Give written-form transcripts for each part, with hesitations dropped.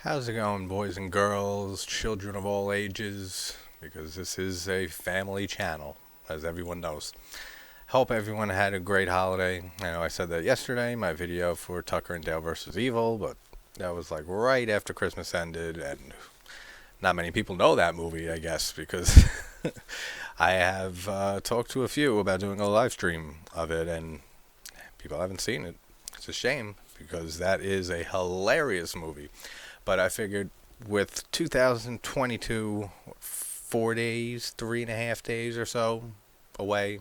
How's it going, boys and girls, children of all ages? Because this is a family channel, as everyone knows. Hope everyone had a great holiday. I know I said that yesterday, my video for Tucker and Dale versus Evil, but that was like right after Christmas ended, and not many people know that movie, I guess, because I have talked to a few about doing a live stream of it, and people haven't seen it. It's a shame, because that is a hilarious movie. But I figured with 2022, 4 days, 3.5 days or so away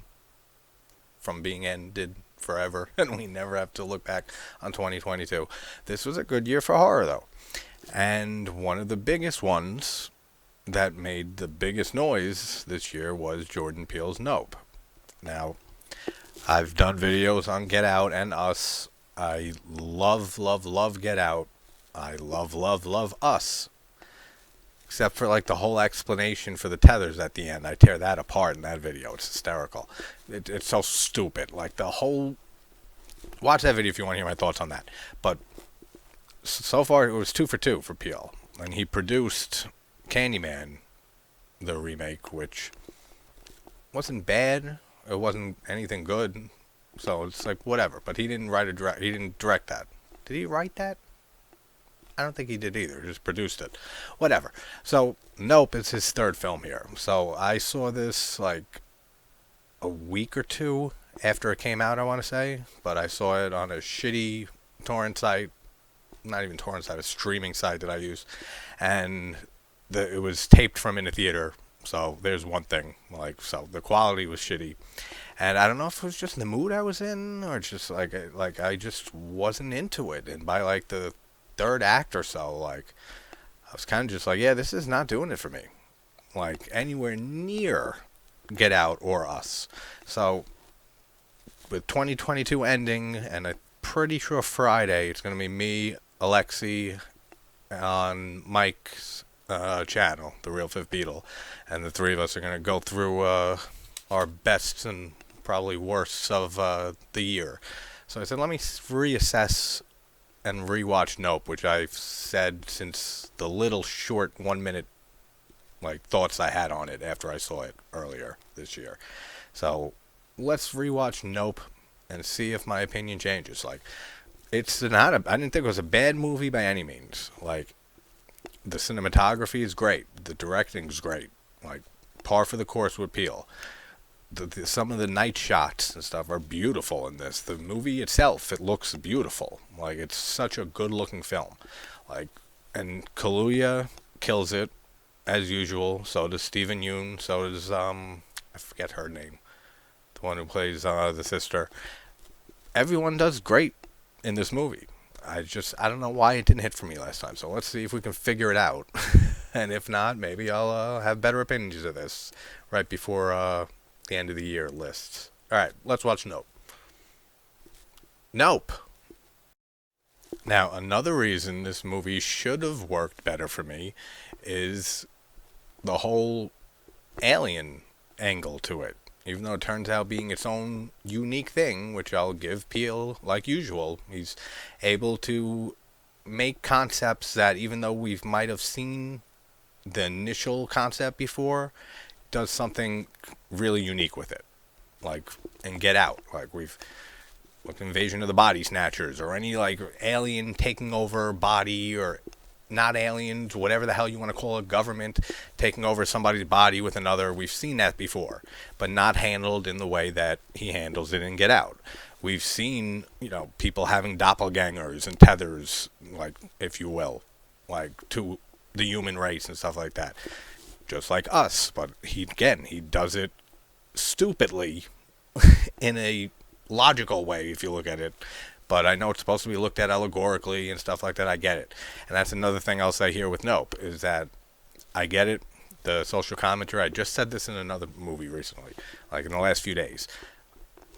from being ended forever, and we never have to look back on 2022, this was a good year for horror, though. And one of the biggest ones that made the biggest noise this year was Jordan Peele's Nope. Now, I've done videos on Get Out and Us. I love, love, love Get Out. I love, love, love Us. Except for like the whole explanation for the tethers at the end. I tear that apart in that video. It's hysterical. It's so stupid. Like the whole... Watch that video if you want to hear my thoughts on that. But so far it was 2 for 2 for Peele. And he produced Candyman, the remake, which wasn't bad. It wasn't anything good. So it's like whatever. But he didn't he didn't direct that. Did he write that? I don't think he did either. Just produced it. Whatever. So, Nope is his third film here. So, I saw this like a week or two after it came out, I want to say. But I saw it on a shitty torrent site. Not even torrent site, a streaming site that I use. And it was taped from in a theater. So, there's one thing. So the quality was shitty. And I don't know if it was just the mood I was in or just like I just wasn't into it. And by like the third act or so, like I was kind of just like, yeah, this is not doing it for me, like anywhere near Get Out or Us. So with 2022 ending, and I'm pretty sure Friday it's going to be me, Alexi, on Mike's channel, The Real Fifth Beatle, and the three of us are going to go through our bests and probably worsts of the year. So I said, let me reassess and rewatch Nope, which I've said since the little short 1 minute like thoughts I had on it after I saw it earlier this year. So let's rewatch Nope and see if my opinion changes. Like it's not I didn't think it was a bad movie by any means. Like the cinematography is great, the directing's great, like par for the course with Peele. Some of the night shots and stuff are beautiful in this. The movie itself, it looks beautiful. Like it's such a good-looking film. Like, and Kaluuya kills it as usual. So does Stephen Yeun. So does I forget her name, the one who plays the sister. Everyone does great in this movie. I don't know why it didn't hit for me last time. So let's see if we can figure it out. And if not, maybe I'll have better opinions of this right before the end of the year lists. Alright, let's watch Nope. Nope! Now, another reason this movie should have worked better for me is the whole alien angle to it. Even though it turns out being its own unique thing, which I'll give Peele like usual, he's able to make concepts that even though we might have seen the initial concept before, does something really unique with it. Like, and Get Out. Like, Invasion of the Body Snatchers, or any, like, alien taking over body, or not aliens, whatever the hell you want to call it, government taking over somebody's body with another. We've seen that before, but not handled in the way that he handles it in Get Out. We've seen, people having doppelgangers and tethers, like, if you will, like, to the human race and stuff like that. Just like Us, but he does it stupidly in a logical way if you look at it. But I know it's supposed to be looked at allegorically and stuff like that. I get it. And that's another thing I'll say here with Nope, is that I get it. The social commentary, I just said this in another movie recently, like in the last few days.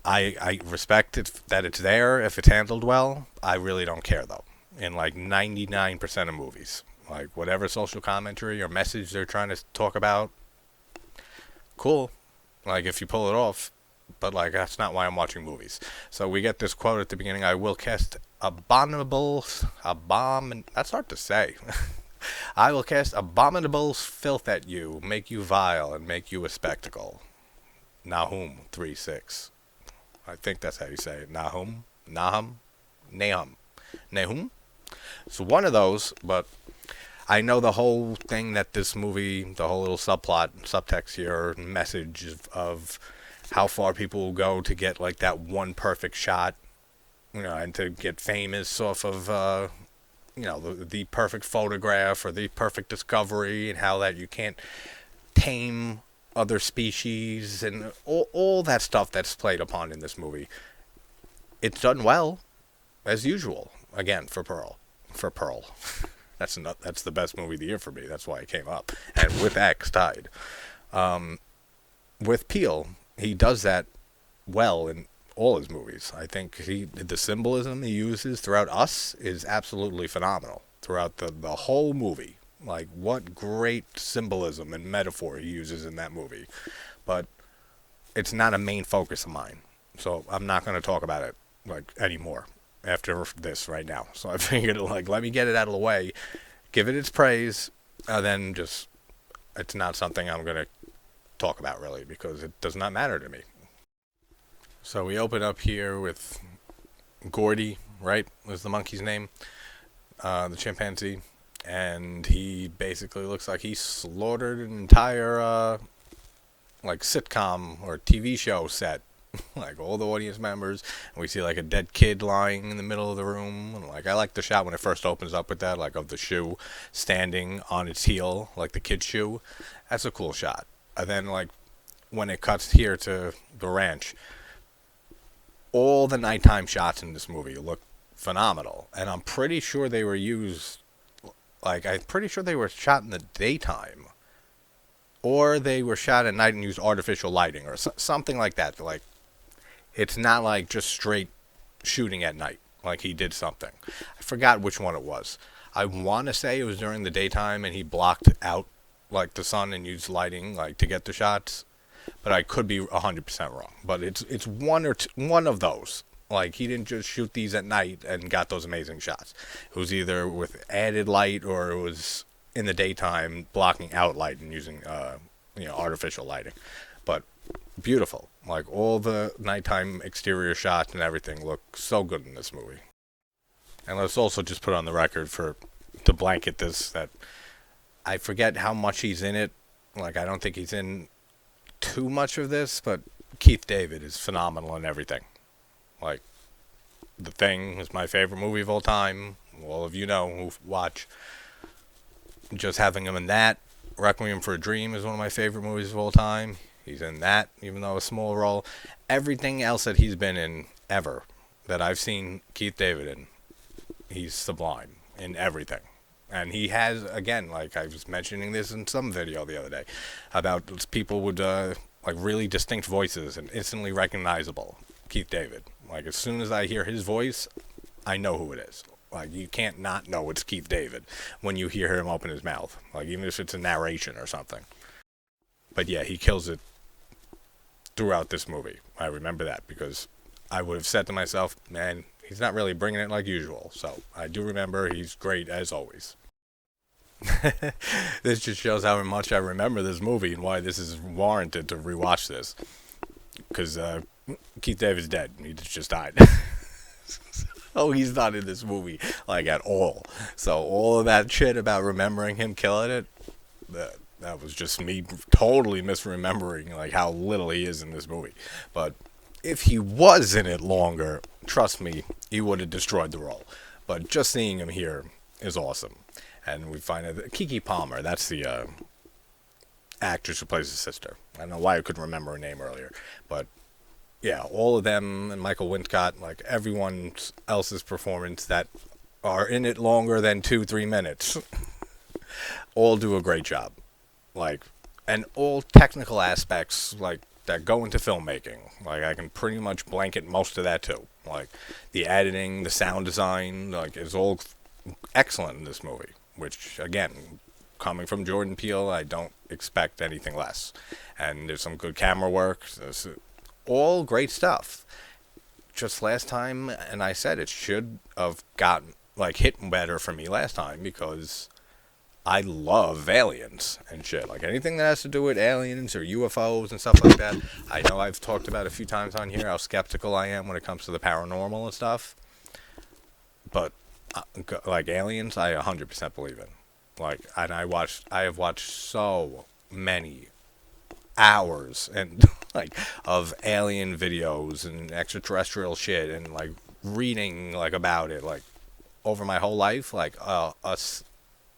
I respect it that it's there if it's handled well. I really don't care, though, in like 99% of movies. Like, whatever social commentary or message they're trying to talk about, cool. Like, if you pull it off, but like that's not why I'm watching movies. So we get this quote at the beginning: "I will cast abominable, That's hard to say. I will cast abominable filth at you, make you vile, and make you a spectacle." Nahum 3:6. I think that's how you say it. Nahum. So one of those, but I know the whole thing that this movie, the whole little subtext here, message of how far people will go to get like that one perfect shot, and to get famous off of, the perfect photograph or the perfect discovery, and how that you can't tame other species and all that stuff that's played upon in this movie. It's done well, as usual. Again, for Pearl. That's the best movie of the year for me. That's why it came up. And with X tied. With Peele, he does that well in all his movies. I think the symbolism he uses throughout Us is absolutely phenomenal. Throughout the whole movie. Like, what great symbolism and metaphor he uses in that movie. But it's not a main focus of mine. So I'm not going to talk about it, like, anymore after this right now. So I figured, like, let me get it out of the way, give it its praise, and then it's not something I'm going to talk about, really, because it does not matter to me. So we open up here with Gordy, right, was the monkey's name, the chimpanzee. And he basically looks like he slaughtered an entire, like, sitcom or TV show set. Like, all the audience members. And we see, like, a dead kid lying in the middle of the room. And, like, I like the shot when it first opens up with that, like, of the shoe standing on its heel, like the kid's shoe. That's a cool shot. And then, like, when it cuts here to the ranch, all the nighttime shots in this movie look phenomenal. And I'm pretty sure they were used... Like, I'm pretty sure they were shot in the daytime. Or they were shot at night and used artificial lighting. Or something like that. Like, it's not like just straight shooting at night. Like, he did something. I forgot which one it was. I want to say it was during the daytime and he blocked out, like, the sun and used lighting, like, to get the shots. But I could be 100% wrong. But it's one of those. Like, he didn't just shoot these at night and got those amazing shots. It was either with added light or it was in the daytime blocking out light and using, artificial lighting. But beautiful. Like, all the nighttime exterior shots and everything look so good in this movie. And let's also just put on the record to blanket this, that I forget how much he's in it. Like, I don't think he's in too much of this, but Keith David is phenomenal in everything. Like, The Thing is my favorite movie of all time. All of you know who watch. Just having him in that. Requiem for a Dream is one of my favorite movies of all time. He's in that, even though a small role. Everything else that he's been in ever that I've seen Keith David in, he's sublime in everything. And he has, again, like I was mentioning this in some video the other day, about people with like really distinct voices and instantly recognizable. Keith David. Like, as soon as I hear his voice, I know who it is. Like, you can't not know it's Keith David when you hear him open his mouth. Like, even if it's a narration or something. But yeah, he kills it throughout this movie. I remember that because I would have said to myself, man, he's not really bringing it like usual. So I do remember he's great as always. This just shows how much I remember this movie and why this is warranted to rewatch this. Because Keith David's dead. He just died. Oh, he's not in this movie, like, at all. So all of that shit about remembering him killing it, that was just me totally misremembering, like, how little he is in this movie. But if he was in it longer, trust me, he would have destroyed the role. But just seeing him here is awesome. And we find out Keke Palmer, that's the actress who plays his sister. I don't know why I couldn't remember her name earlier, but yeah, all of them and Michael Wincott, like everyone else's performance that are in it longer than 2-3 minutes, all do a great job. Like, and all technical aspects, like, that go into filmmaking. Like, I can pretty much blanket most of that too. Like, the editing, the sound design, like, is all excellent in this movie. Which, again, coming from Jordan Peele, I don't expect anything less. And there's some good camera work. all great stuff. Just last time, and I said it should have gotten like hit better for me last time because I love aliens and shit. Like anything that has to do with aliens or UFOs and stuff like that. I know I've talked about a few times on here how skeptical I am when it comes to the paranormal and stuff. But like aliens, I 100% believe in. Like, and I have watched so many hours and like of alien videos and extraterrestrial shit and like reading like about it like over my whole life, like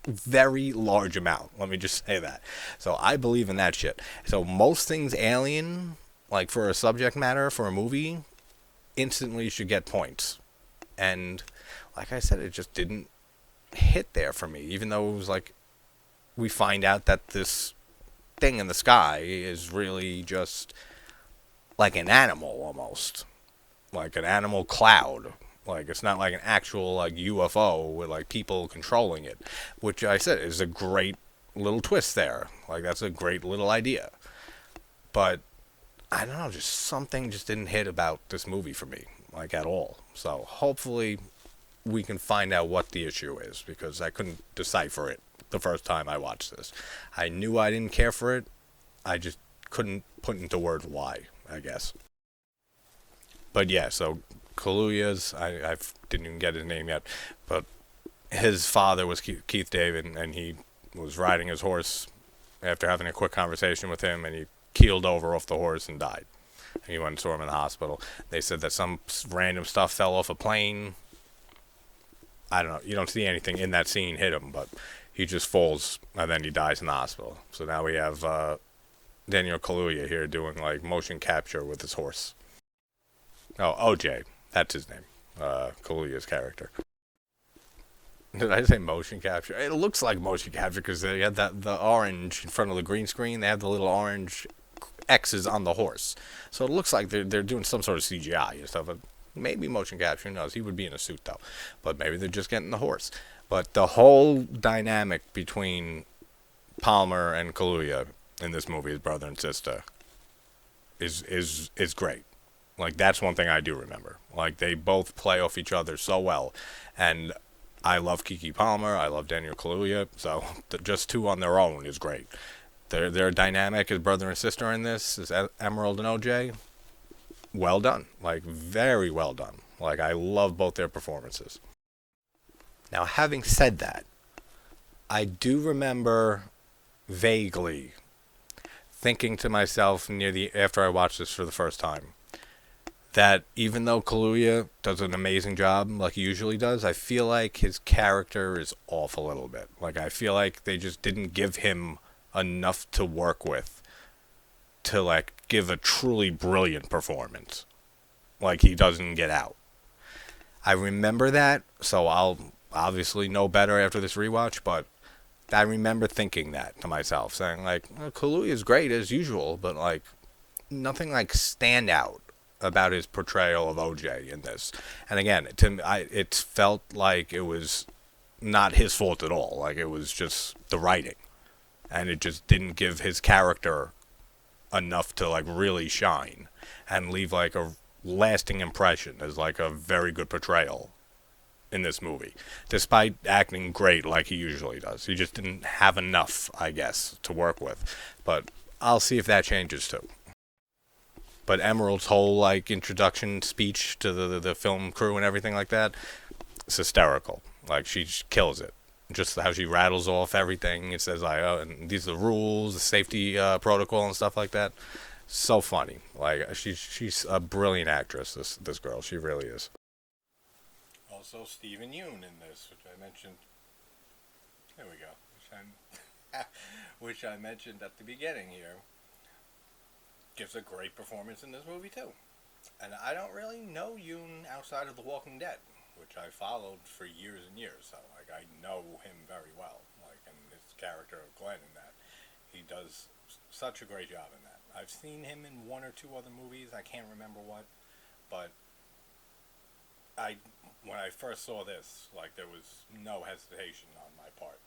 very large amount. Let me just say that. So I believe in that shit. So most things alien, like for a subject matter for a movie, instantly should get points. And like I said, it just didn't hit there for me. Even though it was like we find out that this thing in the sky is really just like an animal almost, like an animal cloud. Like it's not like an actual like UFO with like people controlling it, which I said is a great little twist there. Like that's a great little idea. But I don't know, just something just didn't hit about this movie for me, like at all. So hopefully we can find out what the issue is because I couldn't decipher it the first time I watched this. I knew I didn't care for it. I just couldn't put into words why, I guess. But yeah, so Kaluuya's, I didn't even get his name yet, but his father was Keith David, and he was riding his horse after having a quick conversation with him, and he keeled over off the horse and died. And he went and saw him in the hospital. They said that some random stuff fell off a plane. I don't know. You don't see anything in that scene hit him, but he just falls and then he dies in the hospital. So now we have Daniel Kaluuya here doing like motion capture with his horse. Oh, OJ. That's his name. Kaluuya's character. Did I say motion capture? It looks like motion capture because they had the orange in front of the green screen. They have the little orange X's on the horse. So it looks like they're doing some sort of CGI and stuff. But maybe motion capture. Who knows? He would be in a suit though. But maybe they're just getting the horse. But the whole dynamic between Palmer and Kaluuya in this movie, his brother and sister, is great. Like that's one thing I do remember. Like they both play off each other so well, and I love Kiki Palmer. I love Daniel Kaluuya. So just two on their own is great. Their dynamic as brother and sister in this is Emerald and OJ. Well done. Like very well done. Like I love both their performances. Now having said that, I do remember vaguely thinking to myself after I watched this for the first time that even though Kaluuya does an amazing job like he usually does, I feel like his character is off a little bit. Like I feel like they just didn't give him enough to work with to like give a truly brilliant performance like he doesn't Get Out. I remember that, so I'll obviously know better after this rewatch, but I remember thinking that to myself, saying like, well, Kaluuya is great as usual, but like nothing like stand out about his portrayal of OJ in this. And again, it felt like it was not his fault at all. Like it was just the writing, and it just didn't give his character enough to like really shine and leave like a lasting impression as like a very good portrayal in this movie, despite acting great like he usually does. He just didn't have enough, I guess, to work with. But I'll see if that changes too. But Emerald's whole like introduction speech to the film crew and everything like that, it's hysterical. Like she kills it. Just how she rattles off everything. It says like, oh, and these are the rules, the safety protocol and stuff like that. So funny. Like she's a brilliant actress. This girl, she really is. Also, Stephen Yeun in this, which I mentioned. There we go. Which I mentioned at the beginning here. Gives a great performance in this movie too. And I don't really know Yoon outside of The Walking Dead, which I followed for years and years. So like I know him very well. Like and his character of Glenn in that, he does such a great job in that. I've seen him in one or two other movies. I can't remember what, but when I first saw this, like there was no hesitation on my part,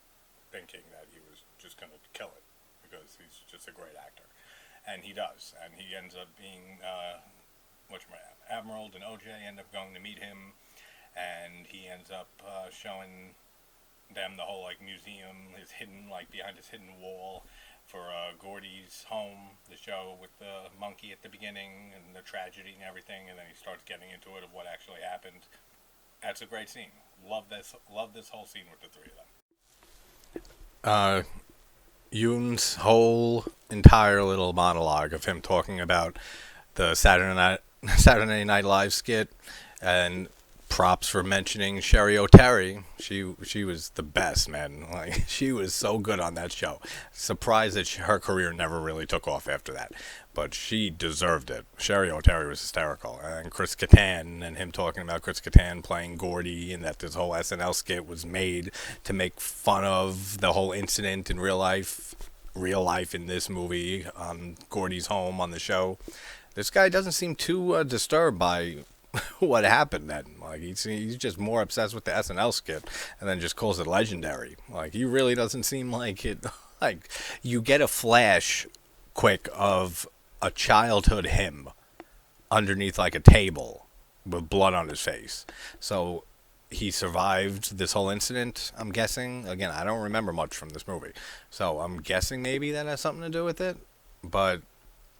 thinking that he was just gonna kill it because he's just a great actor. And he does, and he ends up being which Admiral and OJ end up going to meet him, and he ends up showing them the whole like museum is hidden like behind his hidden wall for Gordy's home, the show with the monkey at the beginning and the tragedy and everything, and then he starts getting into it of what actually happened. That's a great scene. Love this. Love this whole scene with the three of them. Yoon's whole entire little monologue of him talking about the Saturday Night Live skit, and props for mentioning Sherry O'Terry. She was the best, man. Like she was so good on that show. Surprised that her career never really took off after that, but she deserved it. Sherry O'Terry was hysterical, and Chris Kattan and him talking about Chris Kattan playing Gordy, and that this whole SNL skit was made to make fun of the whole incident in real life. Real life in this movie on Gordy's home on the show. This guy doesn't seem too disturbed by what happened then. Like he's just more obsessed with the SNL skit and then just calls it legendary. Like he really doesn't seem like it. Like you get a flash quick of a childhood him underneath like a table with blood on his face. So he survived this whole incident, I'm guessing. Again, I don't remember much from this movie. So I'm guessing maybe that has something to do with it. But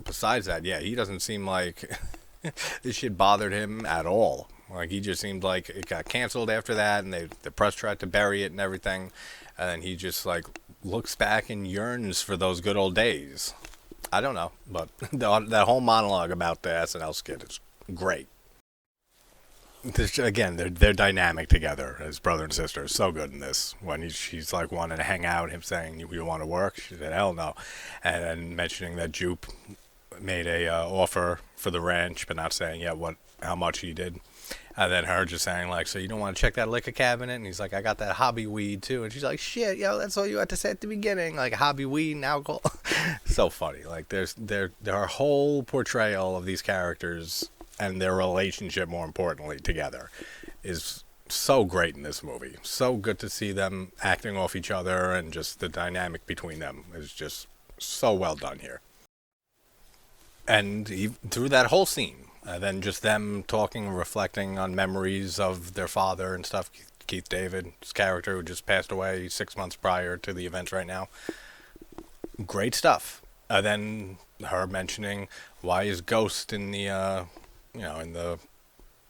besides that, yeah, he doesn't seem like this shit bothered him at all. Like he just seemed like it got canceled after that, and the press tried to bury it and everything, and then he just like looks back and yearns for those good old days. I don't know, but that whole monologue about the SNL skit is great. Again, they're dynamic together as brother and sister. So good in this. When she's like wanting to hang out, him saying, "You want to work?" She said, "Hell no," and then mentioning that Jupe made a offer for the ranch, but not saying yet how much he did. And then her just saying like, "So you don't want to check that liquor cabinet?" And he's like, "I got that hobby weed too." And she's like, "Shit, yo, that's all you had to say at the beginning, like hobby weed and alcohol." So funny. Like their whole portrayal of these characters and their relationship, more importantly, together, is so great in this movie. So good to see them acting off each other, and just the dynamic between them is just so well done here. And through that whole scene, then just them talking and reflecting on memories of their father and stuff. Keith David's character, who just passed away 6 months prior to the events right now. Great stuff. Then her mentioning why is Ghost in the in the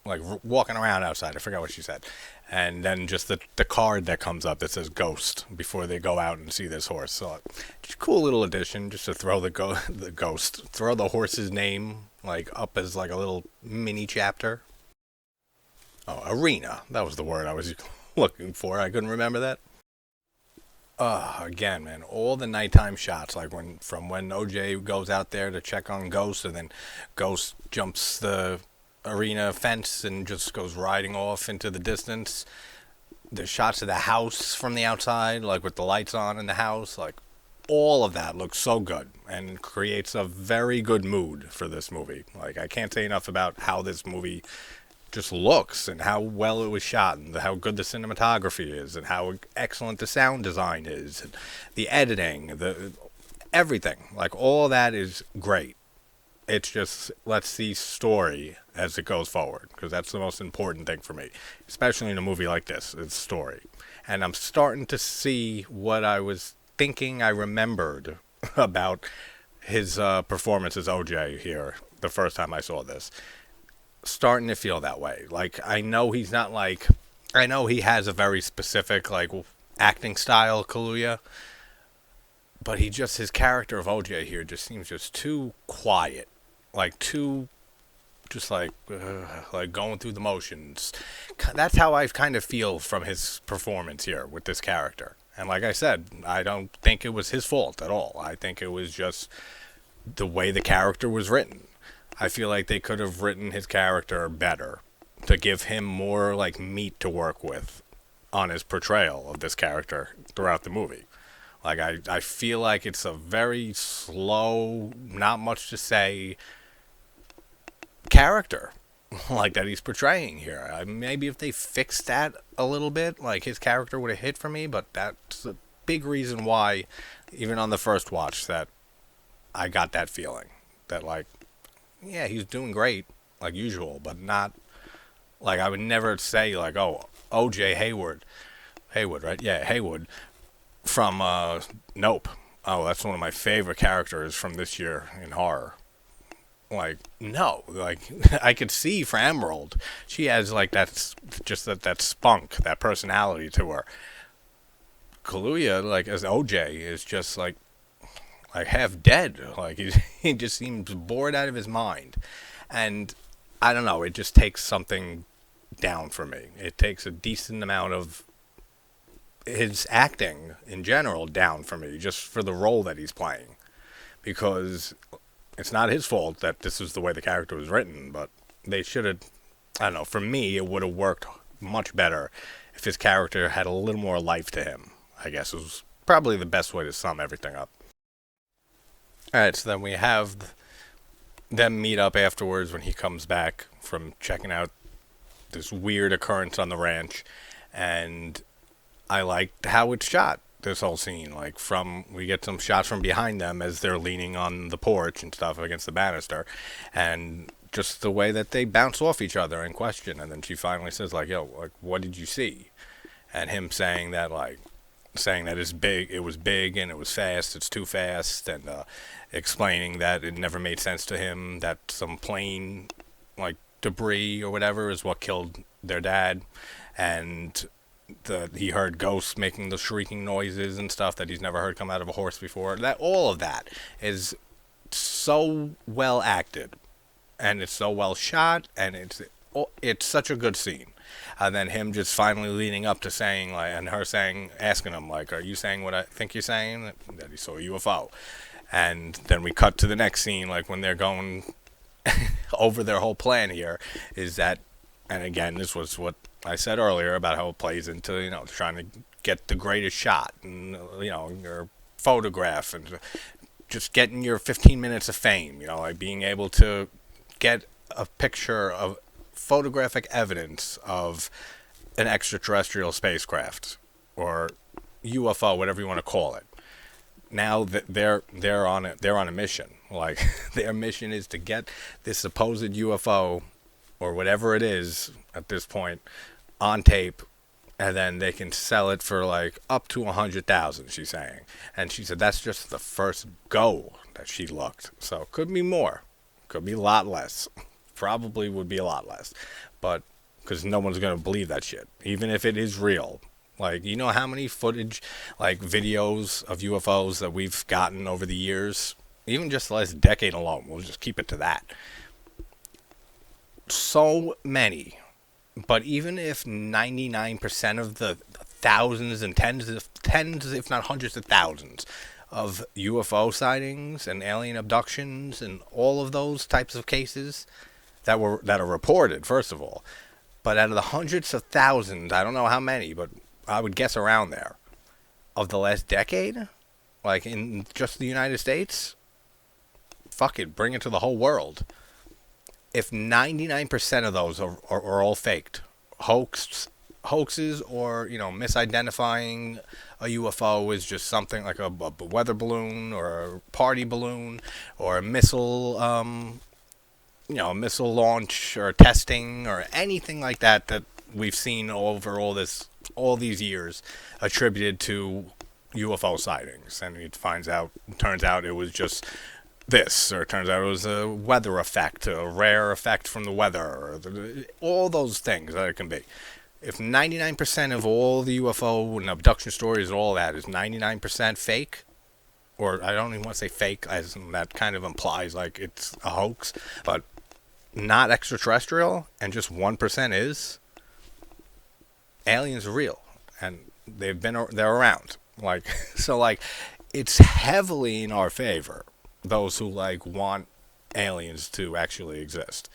like walking around outside. I forgot what she said. And then just the card that comes up that says Ghost before they go out and see this horse. So just cool little addition, just to throw the ghost, throw the horse's name like up as like a little mini chapter. Oh, arena. That was the word I was looking for. I couldn't remember that. Again, man, all the nighttime shots, like when OJ goes out there to check on Ghost, and then Ghost jumps the arena fence and just goes riding off into the distance. The shots of the house from the outside, like with the lights on in the house, like all of that looks so good and creates a very good mood for this movie. Like I can't say enough about how this movie just looks and how well it was shot and how good the cinematography is and how excellent the sound design is and the editing, the everything. Like all that is great. It's just let's see story as it goes forward, because that's the most important thing for me, especially in a movie like this. It's story, and I'm starting to see what I was thinking I remembered about his performance as OJ here the first time I saw this. Starting to feel that way. Like I know he's not like, I know he has a very specific like acting style, Kaluuya, but his character of OJ here just seems just too quiet, like too just like going through the motions. That's how I kind of feel from his performance here with this character. And like I said, I don't think it was his fault at all. I think it was just the way the character was written. I feel like they could have written his character better to give him more like meat to work with on his portrayal of this character throughout the movie. Like I feel like it's a very slow, not much to say character like that he's portraying here. Maybe if they fixed that a little bit, like his character would have hit for me, but that's a big reason why even on the first watch that I got that feeling that like, yeah, he's doing great, like usual, but not like I would never say like, oh, O.J. Haywood, right? Yeah, Haywood from Nope. Oh, that's one of my favorite characters from this year in horror. Like, no, like I could see for Emerald, she has like that spunk, that personality to her. Kaluuya, like as OJ, is just like half dead. Like he just seems bored out of his mind, and I don't know. It just takes something down for me. It takes a decent amount of his acting in general down for me, just for the role that he's playing, because it's not his fault that this is the way the character was written, but they should have. I don't know. For me, it would have worked much better if his character had a little more life to him. I guess was probably the best way to sum everything up. All right, so then we have them meet up afterwards when he comes back from checking out this weird occurrence on the ranch, and I liked how it's shot. This whole scene, like from we get some shots from behind them as they're leaning on the porch and stuff against the banister, and just the way that they bounce off each other and question, and then she finally says like, "Yo, like, what did you see?" And him saying that it was big and it was fast, it's too fast, and explaining that it never made sense to him that some plane, like debris or whatever, is what killed their dad, and he heard ghosts making the shrieking noises and stuff that he's never heard come out of a horse before. That all of that is so well acted, and it's so well shot, and it's such a good scene. And then him just finally leading up to saying like, and her saying, asking him like, "Are you saying what I think you're saying?" That he saw a UFO, and then we cut to the next scene, like when they're going over their whole plan here, is that, and again, this was what I said earlier about how it plays into trying to get the greatest shot and your photograph and just getting your 15 minutes of fame, like being able to get a picture of photographic evidence of an extraterrestrial spacecraft or UFO, whatever you want to call it. Now that they're on a mission. Like their mission is to get this supposed UFO or whatever it is at this point on tape, and then they can sell it for like up to 100,000. She's saying, and she said that's just the first go that she looked. So it could be more, could be a lot less. Probably would be a lot less, but because no one's gonna believe that shit, even if it is real. Like, you know how many footage, like videos of UFOs that we've gotten over the years, even just the last decade alone. We'll just keep it to that. So many, but even if 99% of the thousands and tens, if not hundreds of thousands, of UFO sightings and alien abductions and all of those types of cases that are reported, first of all. But out of the hundreds of thousands, I don't know how many, but I would guess around there, of the last decade, like in just the United States, fuck it, bring it to the whole world. If 99% of those are all faked, hoaxes, or misidentifying a UFO is just something like a weather balloon or a party balloon or a missile missile launch or testing or anything like that we've seen over all these years attributed to UFO sightings, and turns out it was just this, or it turns out it was a weather effect, a rare effect from the weather, or all those things that it can be. If 99% of all the UFO and abduction stories, all that is 99% fake, or I don't even want to say fake, as that kind of implies like it's a hoax, but not extraterrestrial, and just 1% is, aliens are real, and they're around. Like, so like, it's heavily in our favor, those who like want aliens to actually exist.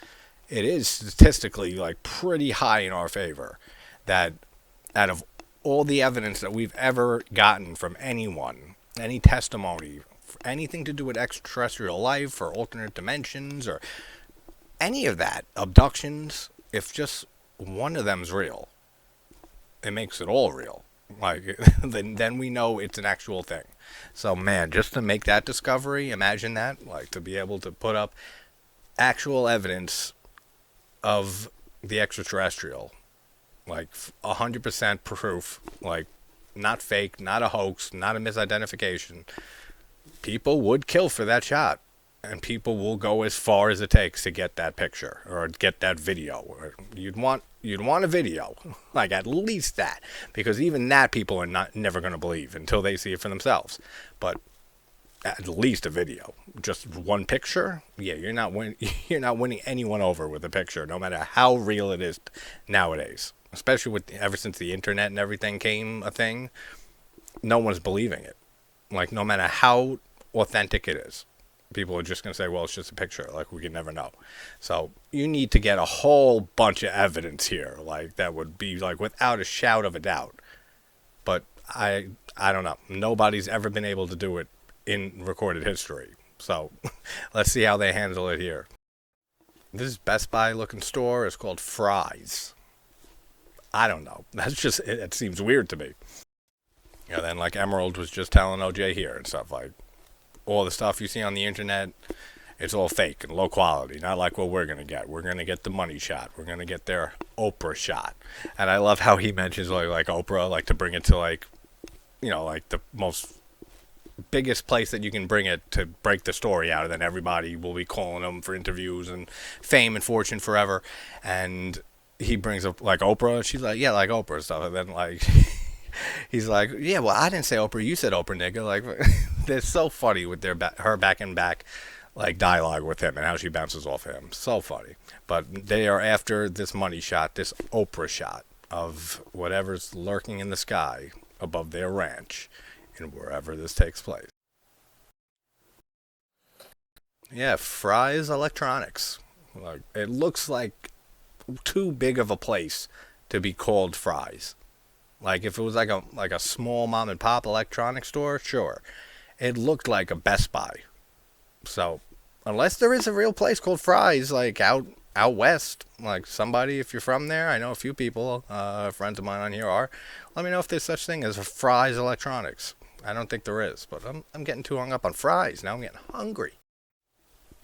It is statistically like pretty high in our favor that out of all the evidence that we've ever gotten from anyone, any testimony, anything to do with extraterrestrial life or alternate dimensions or any of that, abductions, if just one of them's real, it makes it all real. Like, then we know it's an actual thing. So, man, just to make that discovery, imagine that, like, to be able to put up actual evidence of the extraterrestrial, like 100% proof, like not fake, not a hoax, not a misidentification, people would kill for that shot. And people will go as far as it takes to get that picture or get that video. Or you'd want a video, like at least that, because even that people are not never going to believe until they see it for themselves. But at least a video, just one picture, yeah, you're not winning anyone over with a picture, no matter how real it is nowadays. Especially with ever since the internet and everything came a thing, no one's believing it. Like no matter how authentic it is, people are just going to say, well, it's just a picture. Like, we can never know. So you need to get a whole bunch of evidence here. Like, that would be, like, without a shout of a doubt. But I don't know. Nobody's ever been able to do it in recorded history. So let's see how they handle it here. This Best Buy looking store is called Fry's. I don't know. That's just, it seems weird to me. You know, then, like, Emerald was just telling OJ here and stuff, like, all the stuff you see on the internet, it's all fake and low quality, not like what we're going to get. We're going to get the money shot. We're going to get their Oprah shot. And I love how he mentions like Oprah, like to bring it to like, you know, like the most biggest place that you can bring it to break the story out. And then everybody will be calling them for interviews and fame and fortune forever. And he brings up like Oprah. She's like, yeah, like Oprah and stuff. And then like... He's like, yeah, well, I didn't say Oprah. You said Oprah, nigga. Like, they're so funny with her back and back, like, dialogue with him and how she bounces off him. So funny. But they are after this money shot, this Oprah shot of whatever's lurking in the sky above their ranch and wherever this takes place. Yeah, Fry's Electronics. Like, it looks like too big of a place to be called Fry's. Like if it was like a small mom and pop electronics store, sure. It looked like a Best Buy. So unless there is a real place called Fry's, like out west, like somebody, if you're from there, I know a few people, friends of mine on here are. Let me know if there's such thing as a Fry's Electronics. I don't think there is, but I'm getting too hung up on fries now. I'm getting hungry.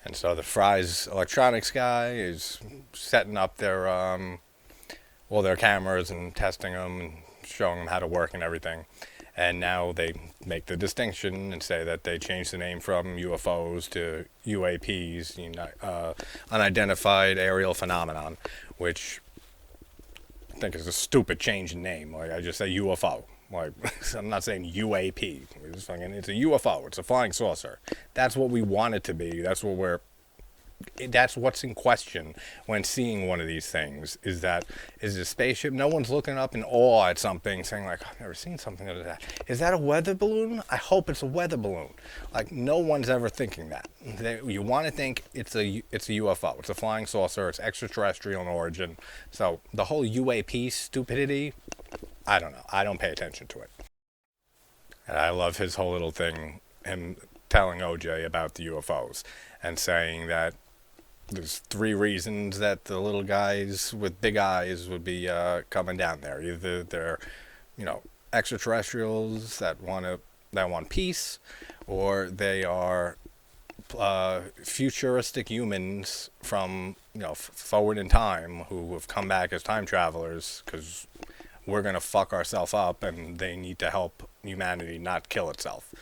And so the Fry's Electronics guy is setting up their all their cameras and testing them and showing them how to work and everything. And now they make the distinction and say that they changed the name from UFOs to UAPs, unidentified aerial phenomenon, which I think is a stupid change in name. Like, I just say UFO. Like, I'm not saying UAP. It's a UFO. It's a flying saucer. That's what we want it to be. That's what's in question when seeing one of these things. Is a spaceship? No one's looking up in awe at something saying like, I've never seen something like that. Is that a weather balloon? I hope it's a weather balloon. Like, no one's ever thinking that. You want to think it's a UFO. It's a flying saucer. It's extraterrestrial in origin. So the whole UAP stupidity, I don't know. I don't pay attention to it. And I love his whole little thing, him telling OJ about the UFOs and saying that there's 3 reasons that the little guys with big eyes would be coming down there. Either they're, extraterrestrials that want peace, or they are futuristic humans from forward in time who have come back as time travelers because we're gonna fuck ourselves up and they need to help humanity not kill itself.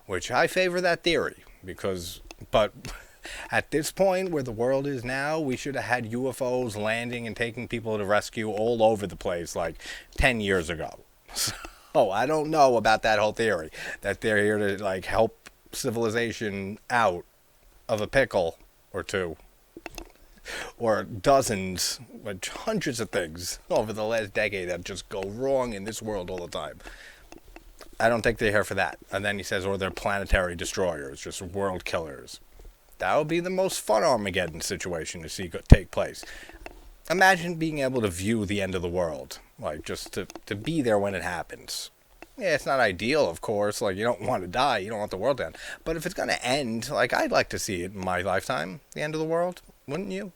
Which I favor that theory but. At this point, where the world is now, we should have had UFOs landing and taking people to rescue all over the place like 10 years ago. So I don't know about that whole theory that they're here to like help civilization out of a pickle or two, or dozens, like hundreds of things over the last decade that just go wrong in this world all the time. I don't think they're here for that. And then he says, or they're planetary destroyers, just world killers. That would be the most fun Armageddon situation to see take place. Imagine being able to view the end of the world, like just to be there when it happens. Yeah, it's not ideal, of course. Like, you don't want to die, you don't want the world to end. But if it's going to end, like, I'd like to see it in my lifetime, the end of the world, wouldn't you?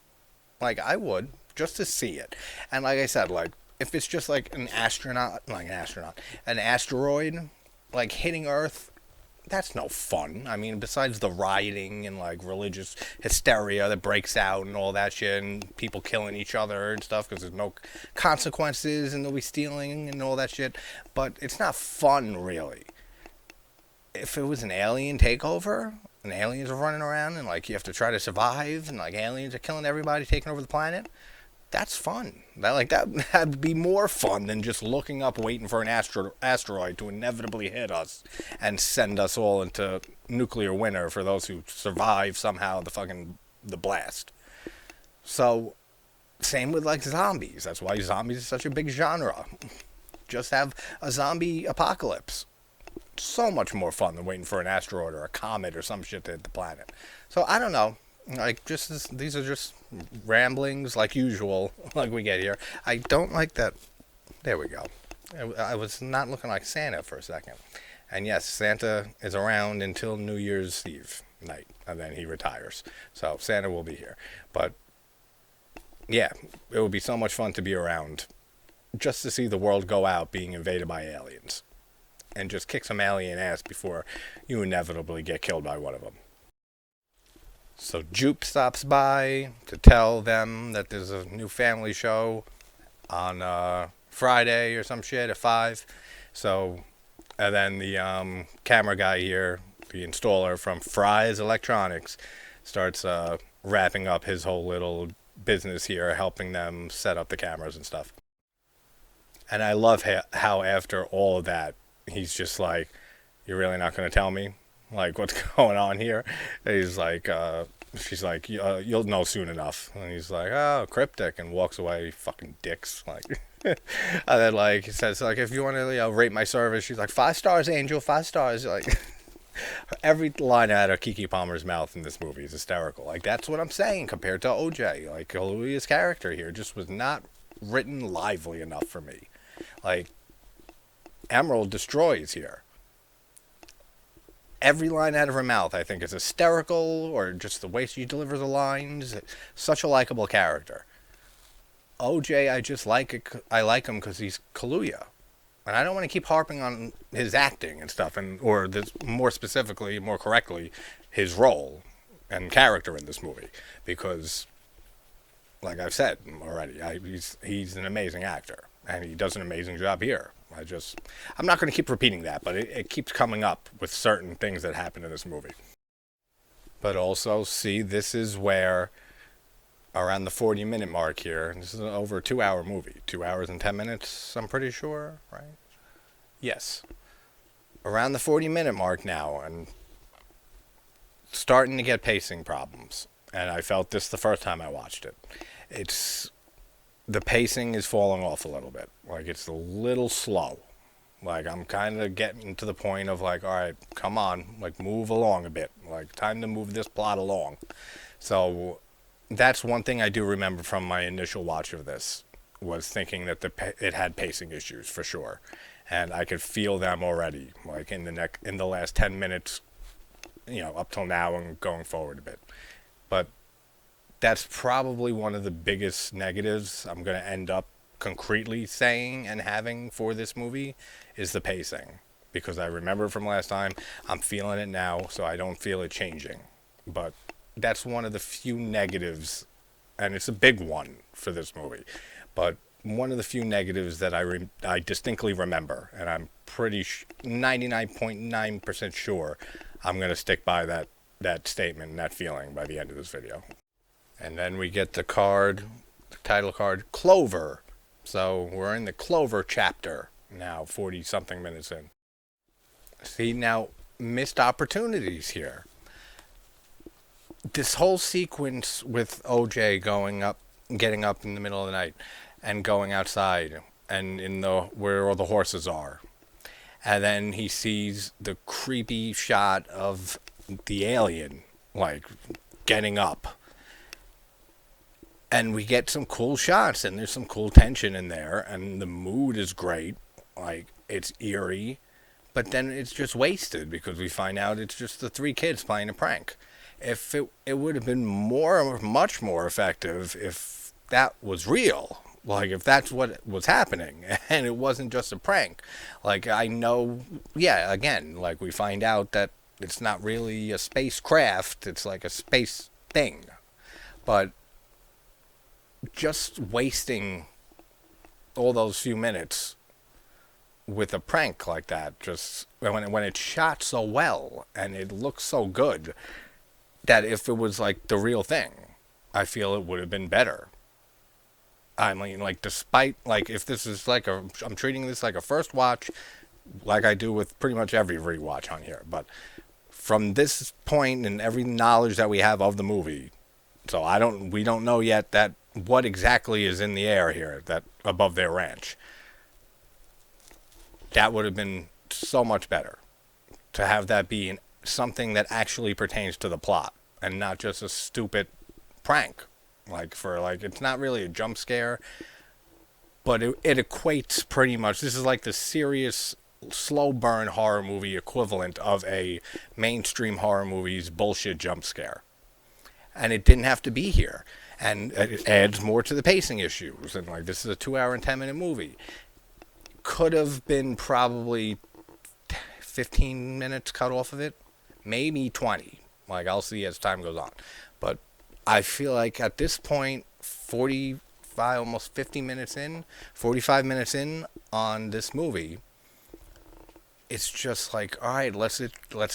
Like, I would, just to see it. And like I said, like, if it's just like an asteroid, like hitting Earth, That's no fun. I mean, besides the rioting and like religious hysteria that breaks out and all that shit, and people killing each other and stuff because there's no consequences and they'll be stealing and all that shit. But it's not fun, really. If it was an alien takeover and aliens are running around and like you have to try to survive and like aliens are killing everybody, taking over the planet, that's fun. That'd be more fun than just looking up, waiting for an asteroid to inevitably hit us and send us all into nuclear winter for those who survive somehow the blast. So, same with like zombies. That's why zombies is such a big genre. Just have a zombie apocalypse. So much more fun than waiting for an asteroid or a comet or some shit to hit the planet. So I don't know. Like, these are just ramblings like usual, like we get here. I don't like that. There we go. I was not looking like Santa for a second. And yes, Santa is around until New Year's Eve night, and then he retires. So Santa will be here. But yeah, it would be so much fun to be around just to see the world go out being invaded by aliens. And just kick some alien ass before you inevitably get killed by one of them. So Jupe stops by to tell them that there's a new family show on Friday or some shit at 5. So, and then the camera guy here, the installer from Fry's Electronics, starts wrapping up his whole little business here, helping them set up the cameras and stuff. And I love how after all of that, he's just like, "You're really not going to tell me? Like, what's going on here?" And he's like, she's like, "You'll know soon enough." And he's like, "Oh, cryptic," and walks away. Fucking dicks. Like, and then like he says, like, "If you want to, rate my service," she's like, "5 stars, Angel, 5 stars." Like, every line out of Keke Palmer's mouth in this movie is hysterical. Like, that's what I'm saying compared to OJ. Like, Kaluuya's character here just was not written lively enough for me. Like, Emerald destroys here. Every line out of her mouth, I think, is hysterical, or just the way she delivers the lines. Such a likable character. OJ, I just like it. I like him because he's Kaluuya, and I don't want to keep harping on his acting and stuff, or this, more specifically, more correctly, his role and character in this movie, because, like I've said already, he's an amazing actor, and he does an amazing job here. I'm not going to keep repeating that, but it keeps coming up with certain things that happen in this movie. But also, see, this is where, around the 40-minute mark here, this is an over a 2-hour movie. 2 hours and 10 minutes, I'm pretty sure, right? Yes. Around the 40-minute mark now, and starting to get pacing problems. And I felt this the first time I watched it. The pacing is falling off a little bit. Like, it's a little slow. Like, I'm kind of getting to the point of, like, all right, come on, like, move along a bit. Like, time to move this plot along. So, that's one thing I do remember from my initial watch of this, was thinking that it had pacing issues, for sure. And I could feel them already, like, in the last 10 minutes, up till now and going forward a bit. But that's probably one of the biggest negatives I'm going to end up concretely saying and having for this movie is the pacing. Because I remember from last time, I'm feeling it now, so I don't feel it changing. But that's one of the few negatives, and it's a big one for this movie. But one of the few negatives that I distinctly remember, and I'm pretty 99.9% sure I'm going to stick by that statement and that feeling by the end of this video. And then we get the title card, Clover. So we're in the Clover chapter now, 40-something minutes in. See, now, missed opportunities here. This whole sequence with OJ getting up in the middle of the night and going outside and where all the horses are. And then he sees the creepy shot of the alien, like, getting up. And we get some cool shots, and there's some cool tension in there, and the mood is great. Like, it's eerie, but then it's just wasted because we find out it's just the 3 kids playing a prank. If it would have been much more effective if that was real, Like, if that's what was happening and it wasn't just a prank, like, I know, yeah, again, like, we find out that it's not really a spacecraft, it's like a space thing. But just wasting all those few minutes with a prank like that, just when it's shot so well and it looks so good, that if it was like the real thing, I feel it would have been better. I mean, like, despite, like, if this is like I'm treating this like a first watch, like I do with pretty much every rewatch on here. But from this point and every knowledge that we have of the movie, so we don't know yet that what exactly is in the air here, that above their ranch. That would have been so much better to have that be something that actually pertains to the plot and not just a stupid prank. Like, for, like, it's not really a jump scare, but it equates pretty much. This is like the serious slow burn horror movie equivalent of a mainstream horror movie's bullshit jump scare. And it didn't have to be here. And it adds more to the pacing issues. And, like, this is a 2 hour and 10-minute movie. Could have been probably 15 minutes cut off of it, maybe 20. Like, I'll see as time goes on. But I feel like at this point, 45, almost 50 minutes in, 45 minutes in on this movie, it's just like, all right, let's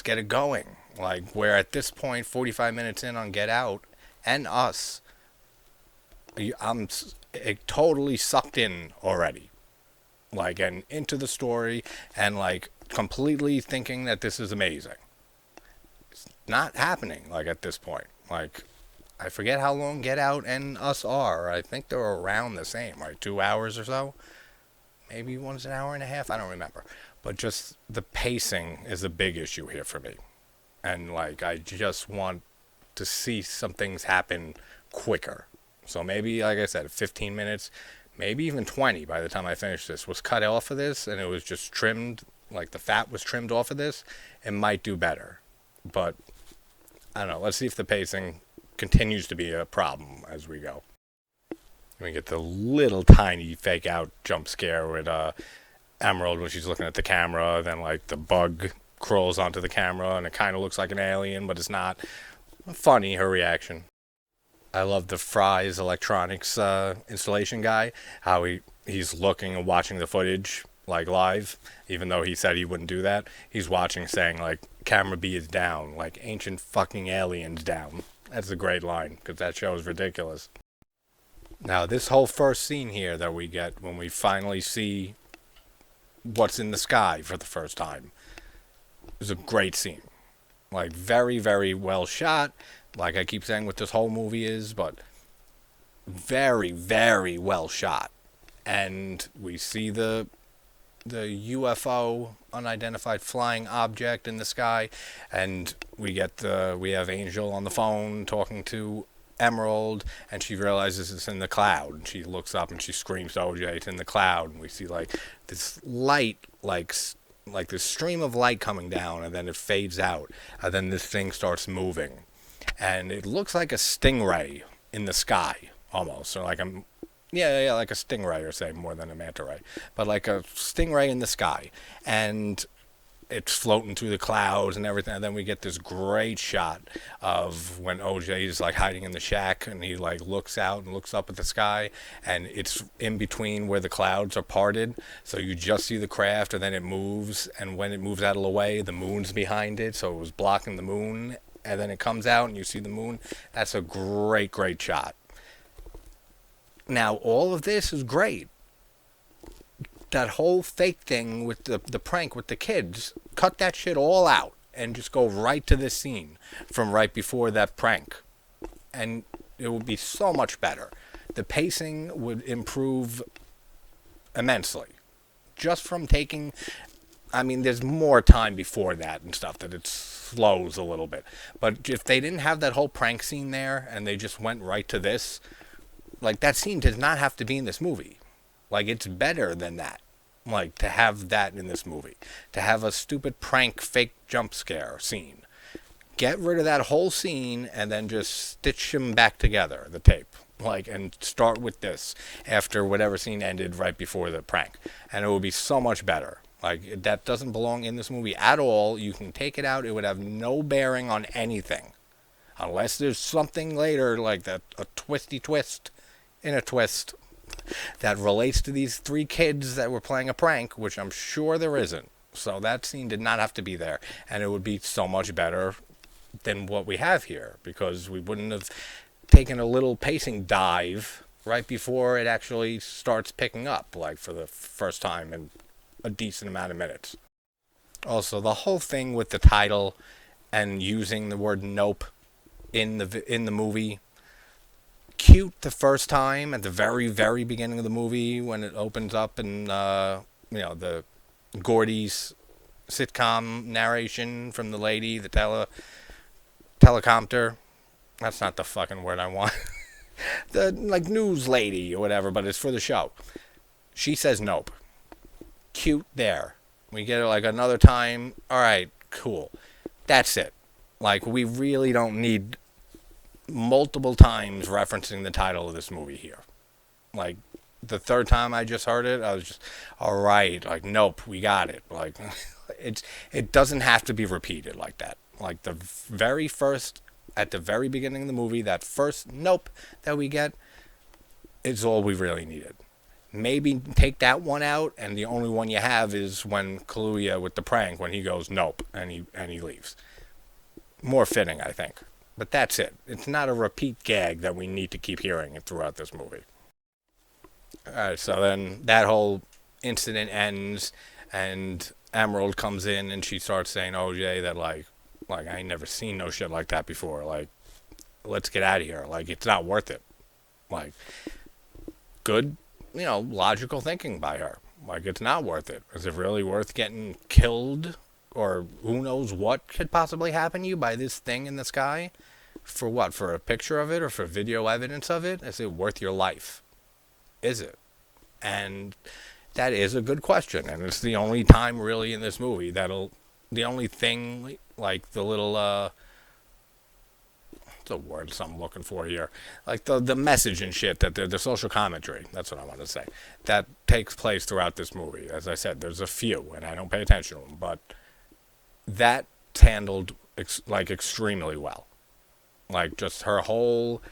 get it going. Like, where at this point, 45 minutes in on Get Out and Us, I'm totally sucked in already. Like, and into the story, and, like, completely thinking that this is amazing. It's not happening, like, at this point. Like, I forget how long Get Out and Us are. I think they're around the same, like 2 hours or so. Maybe one's an hour and a half. I don't remember. But just the pacing is a big issue here for me. And, like, I just want to see some things happen quicker. So maybe, like I said, 15 minutes, maybe even 20 by the time I finish this, was cut off of this and it was just trimmed, like the fat was trimmed off of this, it might do better. But, I don't know. Let's see if the pacing continues to be a problem as we go. We get the little tiny fake out jump scare with Emerald when she's looking at the camera. Then, like, the bug crawls onto the camera and it kind of looks like an alien, but it's not. Funny, her reaction. I love the Fry's electronics installation guy. How he's looking and watching the footage, like, live, even though he said he wouldn't do that. He's watching, saying, like, camera B is down, like ancient fucking aliens down. That's a great line, because that show is ridiculous. Now, this whole first scene here that we get when we finally see what's in the sky for the first time is a great scene. Like, very, very well shot, like I keep saying what this whole movie is, but very, very well shot. And we see the UFO, unidentified flying object in the sky, and we have Angel on the phone talking to Emerald, and she realizes it's in the cloud, and she looks up and she screams to OJ, it's in the cloud, and we see, like, this light, like this stream of light coming down, and then it fades out, and then this thing starts moving, and it looks like a stingray in the sky, almost, or like a like a stingray, or say more than a manta ray, but like a stingray in the sky, and it's floating through the clouds and everything. And then we get this great shot of when OJ is, like, hiding in the shack, and he, like, looks out and looks up at the sky, and it's in between where the clouds are parted, so you just see the craft, and then it moves, and when it moves out of the way, the moon's behind it, so it was blocking the moon, and then it comes out and you see the moon. That's a great, great shot. Now, all of this is great. That whole fake thing with the prank with the kids, cut that shit all out and just go right to this scene from right before that prank. And it would be so much better. The pacing would improve immensely. Just from taking, I mean, there's more time before that and stuff that it slows a little bit. But if they didn't have that whole prank scene there and they just went right to this, like, that scene does not have to be in this movie. Like, it's better than that. Like, to have that in this movie. To have a stupid prank fake jump scare scene. Get rid of that whole scene and then just stitch them back together, the tape. Like, and start with this after whatever scene ended right before the prank, and it would be so much better. Like, that doesn't belong in this movie at all. You can take it out. It would have no bearing on anything, unless there's something later like that, a twisty twist in a twist that relates to these three kids that were playing a prank, which I'm sure there isn't. So that scene did not have to be there, and it would be so much better than what we have here, because we wouldn't have taken a little pacing dive right before it actually starts picking up, like for the first time in a decent amount of minutes. Also, the whole thing with the title and using the word "nope" in the movie, cute the first time at the very very beginning of the movie when it opens up, and the Gordy's sitcom narration from the lady, the telecompter. That's not the fucking word I want. The like news lady or whatever, but it's for the show. She says nope. Cute there. We get it like another time. All right, cool. That's it. Like, we really don't need multiple times referencing the title of this movie here. Like, the third time I just heard it, I was just, all right, like, nope, we got it. Like, it doesn't have to be repeated like that. Like, the very first, at the very beginning of the movie, that first nope that we get is all we really needed. Maybe take that one out, and the only one you have is when Kaluuya with the prank, when he goes nope and he leaves. More fitting, I think. But that's it. It's not a repeat gag that we need to keep hearing throughout this movie. Alright, so then that whole incident ends, and Emerald comes in and she starts saying, OJ, that like I ain't never seen no shit like that before. Like, let's get out of here. Like, it's not worth it. Like, good, logical thinking by her. Like, it's not worth it. Is it really worth getting killed, or who knows what could possibly happen to you by this thing in the sky? For what? For a picture of it, or for video evidence of it? Is it worth your life? Is it? And that is a good question, and it's the only time really in this movie the only thing, like the little what's the word I'm looking for here, like the message and shit, that the social commentary, that's what I want to say, that takes place throughout this movie. As I said, there's a few and I don't pay attention to them, but that's handled extremely well. Like, just her whole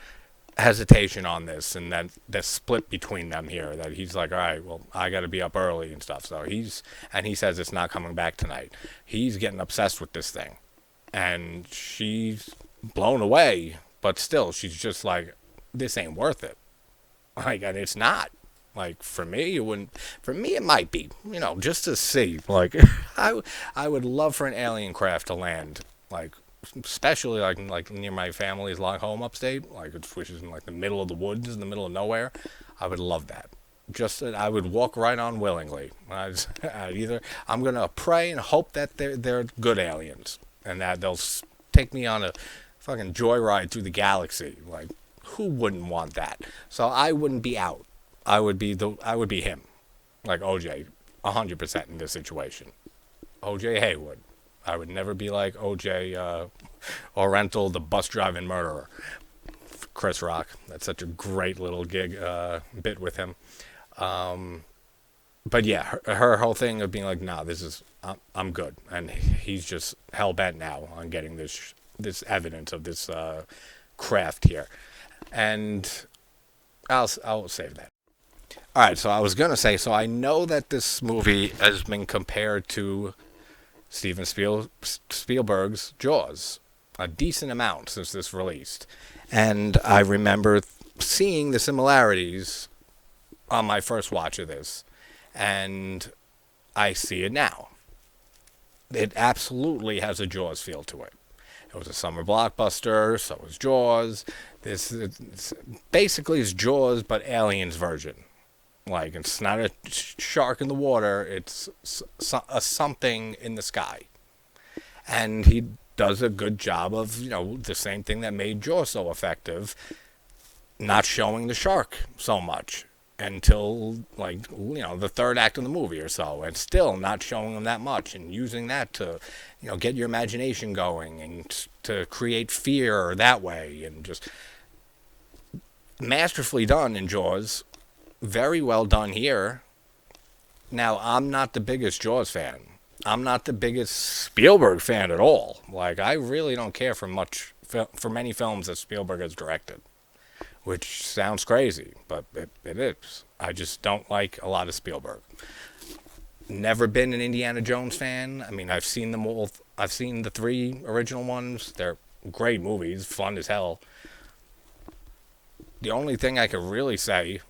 hesitation on this, and then the split between them here, that he's like, all right, well, I got to be up early and stuff, so he says it's not coming back tonight. He's getting obsessed with this thing, and she's blown away, but still she's just like, this ain't worth it. Like, and it's not. Like, for me it wouldn't. For me it might be, just to see. Like, I would love for an alien craft to land, like, especially like near my family's long home upstate, which is in like the middle of the woods, in the middle of nowhere. I would love that. Just that I would walk right on willingly. I'm gonna pray and hope that they're good aliens, and that they'll take me on a fucking joyride through the galaxy. Like, who wouldn't want that? So I wouldn't be out. I would be him, like OJ, 100% in this situation. OJ Haywood. I would never be like OJ Oriental, the bus driving murderer. Chris Rock. That's such a great little gig bit with him. But yeah, her whole thing of being like, nah, I'm good, and he's just hell bent now on getting this evidence of this craft here, and I'll save that. All right, so I was gonna say, so I know that this movie has been compared to Steven Spielberg's Jaws a decent amount since this released. And I remember seeing the similarities on my first watch of this. And I see it now. It absolutely has a Jaws feel to it. It was a summer blockbuster, so was Jaws. This basically is Jaws, but Aliens version. Like, it's not a shark in the water, it's a something in the sky. And he does a good job of, the same thing that made Jaws so effective, not showing the shark so much until, the third act of the movie or so, and still not showing them that much, and using that to, get your imagination going, and to create fear that way, and just Masterfully done in Jaws. Very well done here. Now, I'm not the biggest Jaws fan. I'm not the biggest Spielberg fan at all. Like, I really don't care for for many films that Spielberg has directed, which sounds crazy, but it is. I just don't like a lot of Spielberg. Never been an Indiana Jones fan. I mean, I've seen them all. I've seen the three original ones. They're great movies, fun as hell. The only thing I could really say,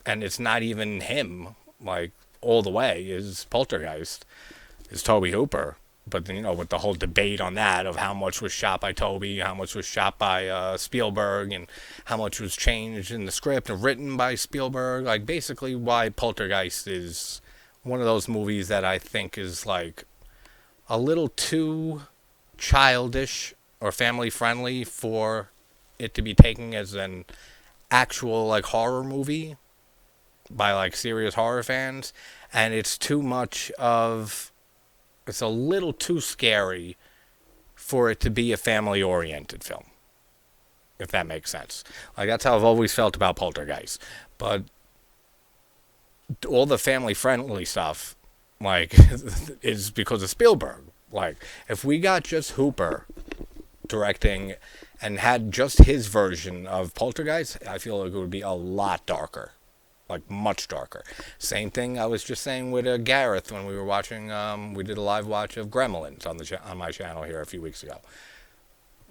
and it's not even him, like all the way, is Poltergeist, is Toby Hooper. But with the whole debate on that of how much was shot by Toby, how much was shot by Spielberg, and how much was changed in the script and written by Spielberg, like basically why Poltergeist is one of those movies that I think is like a little too childish or family friendly for it to be taken as an actual like horror movie by like serious horror fans, and it's a little too scary for it to be a family oriented film, if that makes sense. Like, that's how I've always felt about Poltergeist. But all the family friendly stuff, like, is because of Spielberg. Like, if we got just Hooper directing and had just his version of Poltergeist, I feel like it would be a lot darker. Like, much darker. Same thing I was just saying with Gareth when we were watching, we did a live watch of Gremlins on my channel here a few weeks ago.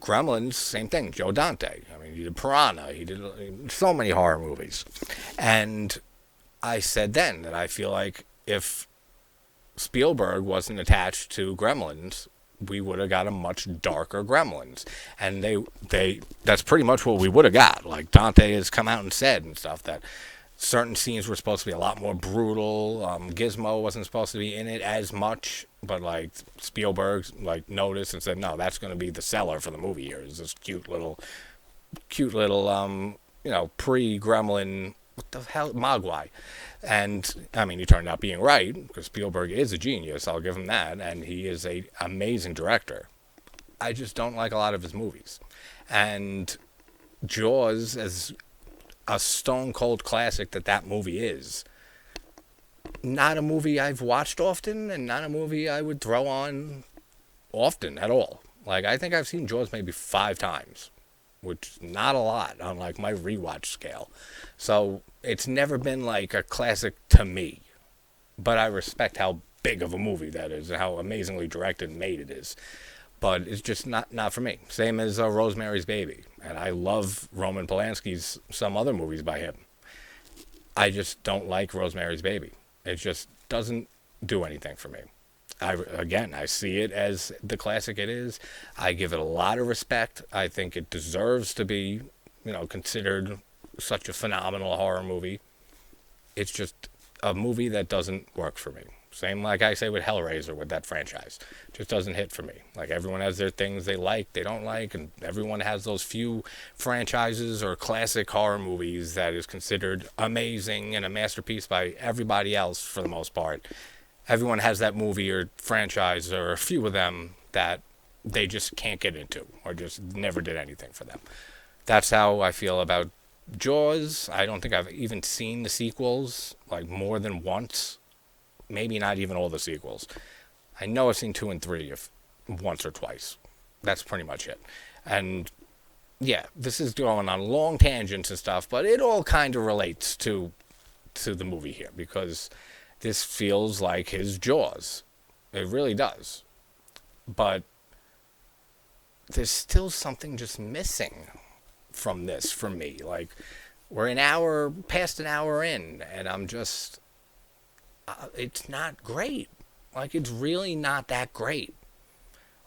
Gremlins, same thing, Joe Dante. I mean, he did Piranha, he did so many horror movies. And I said then that I feel like if Spielberg wasn't attached to Gremlins, we would have got a much darker Gremlins. And that's pretty much what we would have got. Like, Dante has come out and said and stuff that certain scenes were supposed to be a lot more brutal. Gizmo wasn't supposed to be in it as much, but like Spielberg like noticed and said, no, that's going to be the seller for the movie here. Is this cute little pre-Gremlin, what the hell, Mogwai. And I mean, he turned out being right, because Spielberg is a genius, I'll give him that, and he is a amazing director. I just don't like a lot of his movies. And Jaws, as a stone cold classic that movie is, not a movie I've watched often, and not a movie I would throw on often at all. Like, I think I've seen Jaws maybe 5 times, which is not a lot on like my rewatch scale. So it's never been like a classic to me, but I respect how big of a movie that is and how amazingly directed and made it is. But it's just not for me. Same as Rosemary's Baby. And I love Roman Polanski's some other movies by him. I just don't like Rosemary's Baby. It just doesn't do anything for me. I see it as the classic it is. I give it a lot of respect. I think it deserves to be, considered such a phenomenal horror movie. It's just a movie that doesn't work for me. Same like I say with Hellraiser, with that franchise. Just doesn't hit for me. Like, everyone has their things they like, they don't like, and everyone has those few franchises or classic horror movies that is considered amazing and a masterpiece by everybody else for the most part. Everyone has that movie or franchise or a few of them that they just can't get into or just never did anything for them. That's how I feel about Jaws. I don't think I've even seen the sequels like more than once. Maybe not even all the sequels. I know I've seen 2 and 3 if once or twice. That's pretty much it. And yeah, this is going on long tangents and stuff, but it all kind of relates to the movie here, because this feels like his Jaws. It really does. But there's still something just missing from this for me. Like, we're past an hour in, and I'm just, it's not great. Like, it's really not that great.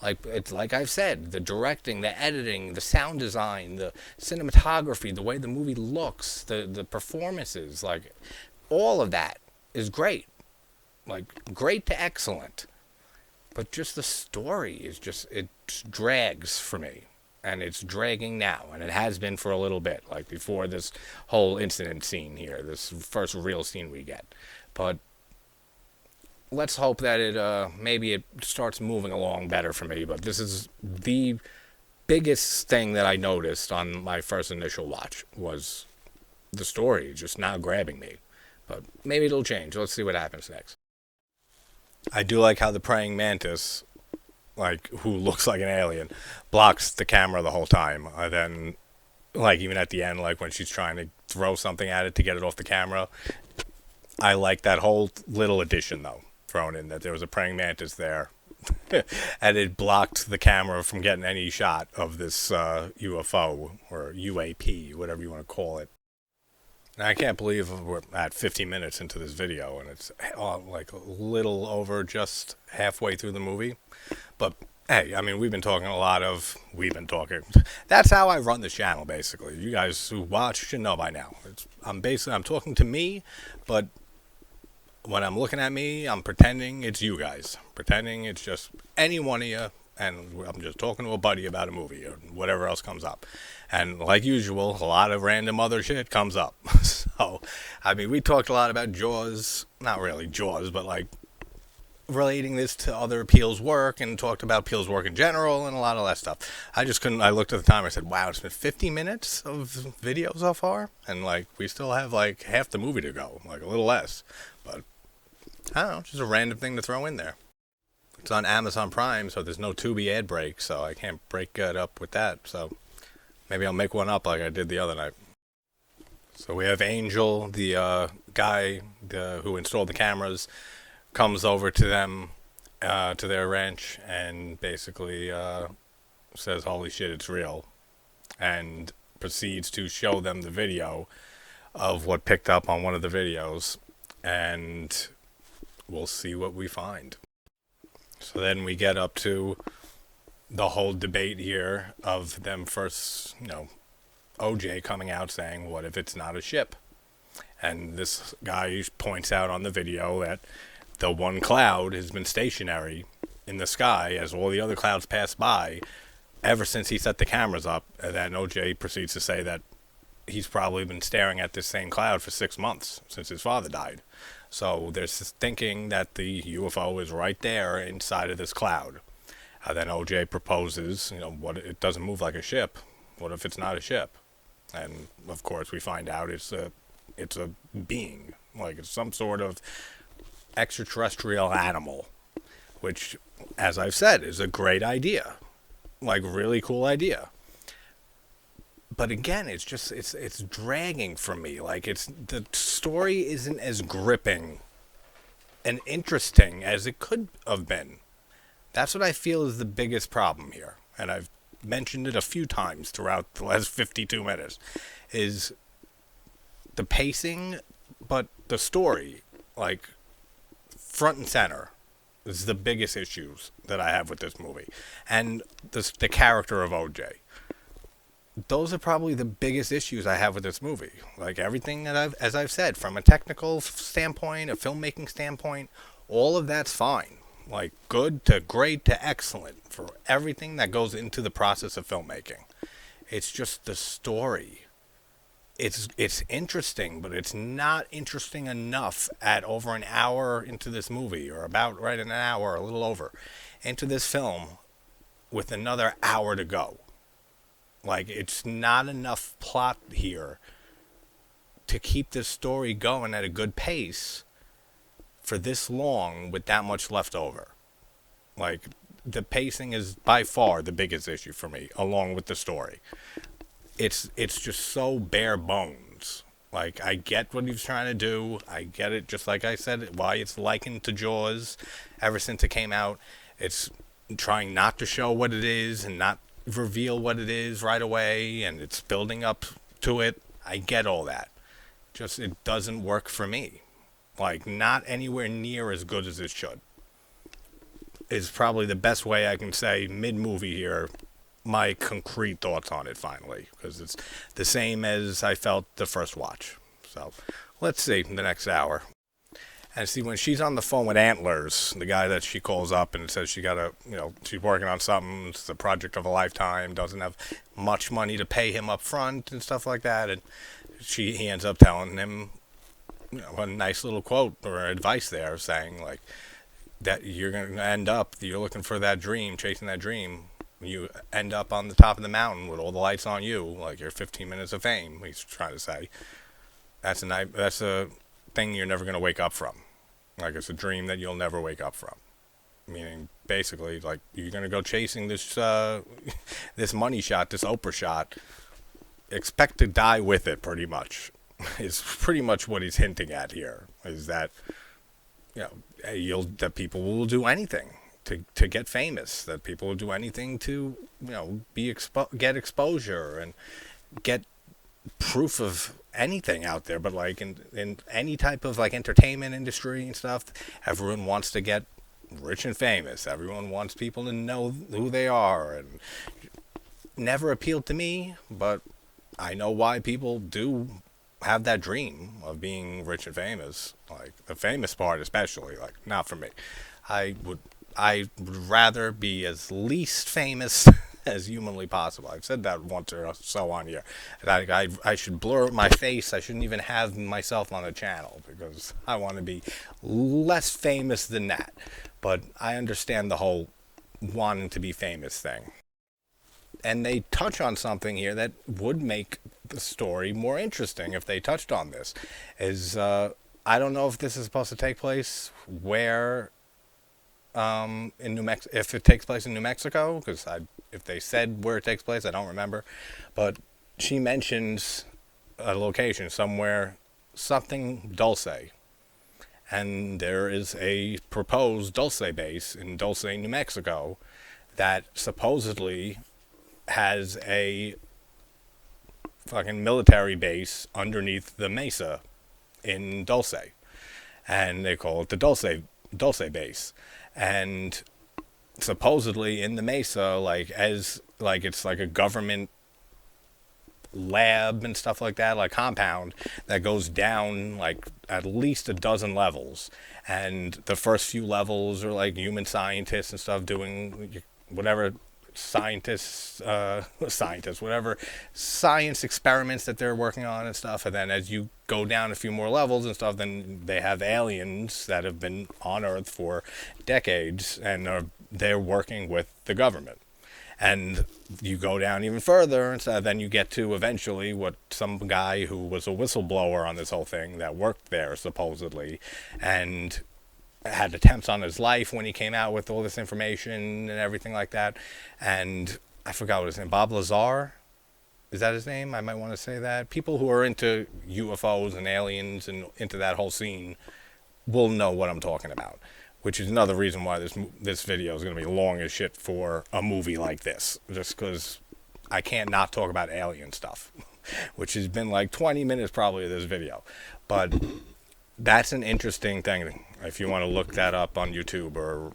Like, it's like I've said, the directing, the editing, the sound design, the cinematography, the way the movie looks, the performances, like, all of that is great. Like, great to excellent. But just the story is just, it drags for me. And it's dragging now, and it has been for a little bit, like before this whole incident scene here, this first real scene we get. But let's hope that maybe it starts moving along better for me. But this is the biggest thing that I noticed on my first initial watch was the story just not grabbing me. But maybe it'll change. Let's see what happens next. I do like how the praying mantis, like who looks like an alien, blocks the camera the whole time. Then, like even at the end, like when she's trying to throw something at it to get it off the camera, I like that whole little addition though thrown in that there was a praying mantis there, and it blocked the camera from getting any shot of this UFO or UAP, whatever you want to call it. And I can't believe we're at 50 minutes into this video, and it's like a little over just halfway through the movie. But hey, I mean, we've been talking. That's how I run the channel, basically. You guys who watch should know by now. I'm talking to me, but when I'm looking at me, I'm pretending it's you guys. Pretending it's just any one of you, and I'm just talking to a buddy about a movie or whatever else comes up. And like usual, a lot of random other shit comes up. So, I mean, we talked a lot about Jaws. Not really Jaws, but like relating this to other Peele's work, and talked about Peele's work in general and a lot of that stuff. I just couldn't. I looked at the time. I said, "Wow, it's been 50 minutes of video so far, and like we still have like half the movie to go, like a little less." But I don't know, just a random thing to throw in there. It's on Amazon Prime, so there's no Tubi ad break, so I can't break it up with that. So maybe I'll make one up like I did the other night. So we have Angel, the guy who installed the cameras, comes over to them, to their ranch, and basically says, "Holy shit, it's real," and proceeds to show them the video of what picked up on one of the videos, and we'll see what we find. So then we get up to the whole debate here of them first, OJ coming out saying, "What if it's not a ship?" And this guy points out on the video that the one cloud has been stationary in the sky as all the other clouds pass by ever since he set the cameras up. And then OJ proceeds to say that he's probably been staring at this same cloud for 6 months since his father died. So there's this thinking that the UFO is right there inside of this cloud. Then OJ proposes, what it doesn't move like a ship. What if it's not a ship? And of course we find out it's a being, like it's some sort of extraterrestrial animal, which, as I've said, is a great idea, like really cool idea. But again, it's dragging for me. Like the story isn't as gripping and interesting as it could have been. That's what I feel is the biggest problem here, and I've mentioned it a few times throughout the last 52 minutes, is the pacing, but the story, like front and center, is the biggest issues that I have with this movie, and the character of OJ. Those are probably the biggest issues I have with this movie. Like everything that as I've said, from a technical standpoint, a filmmaking standpoint, all of that's fine. Like good to great to excellent for everything that goes into the process of filmmaking. It's just the story. It's interesting, but it's not interesting enough at over an hour into this movie, or about right in an hour, a little over, into this film with another hour to go. Like, it's not enough plot here to keep this story going at a good pace for this long with that much left over. Like, the pacing is by far the biggest issue for me, along with the story. It's just so bare bones. Like, I get what he's trying to do. I get it, just like I said, why it's likened to Jaws ever since it came out. It's trying not to show what it is and not reveal what it is right away, and it's building up to it. I get all that. Just it doesn't work for me. Like, not anywhere near as good as it should. Is probably the best way I can say mid-movie here my concrete thoughts on it finally, because it's the same as I felt the first watch. So let's see the next hour. And see, when she's on the phone with Antlers, the guy that she calls up and says she got she's working on something, it's the project of a lifetime, doesn't have much money to pay him up front and stuff like that, and he ends up telling him, a nice little quote or advice there, saying like that you're going to end up, you're looking for that dream, chasing that dream, You end up on the top of the mountain with all the lights on you, like your 15 minutes of fame. He's trying to say that's a thing you're never gonna wake up from. Like it's a dream that you'll never wake up from. Meaning, basically, like you're gonna go chasing this this money shot, this Oprah shot. Expect to die with it, pretty much. Is pretty much what he's hinting at here. Is that you'll that people will do anything to get famous. That people will do anything to get exposure and get proof of anything out there. But like in any type of like entertainment industry and stuff, everyone wants to get rich and famous. Everyone wants people to know who they are, and never appealed to me, but I know why people do have that dream of being rich and famous. Like the famous part, especially. Like not for me. I would I would rather be as least famous as humanly possible. I've said that once or so on here. I should blur my face. I shouldn't even have myself on the channel because I want to be less famous than that. But I understand the whole wanting to be famous thing. And they touch on something here that would make the story more interesting if they touched on this. Is I don't know if this is supposed to take place where in New Mexico, if it takes place in New Mexico, because if they said where it takes place, I don't remember. But she mentions a location somewhere, something Dulce, and there is a proposed Dulce base in Dulce, New Mexico, that supposedly has a fucking military base underneath the mesa in Dulce, and they call it the Dulce base. And supposedly in the mesa, like as like it's like a government lab and stuff like that, like compound that goes down like at least a dozen levels, and the first few levels are like human scientists and stuff doing whatever whatever science experiments that they're working on and stuff. And then as you go down a few more levels and stuff, then they have aliens that have been on Earth for decades, and they're working with the government. And you go down even further, and so then you get to eventually what some guy who was a whistleblower on this whole thing that worked there supposedly, and had attempts on his life when he came out with all this information and everything like that. And I forgot what his name, Bob Lazar, is that his name? I might want to say that. People who are into UFOs and aliens and into that whole scene will know what I'm talking about, which is another reason why this video is going to be long as shit for a movie like this, just because I can't not talk about alien stuff, which has been like 20 minutes probably of this video. But that's an interesting thing. If you want to look that up on YouTube or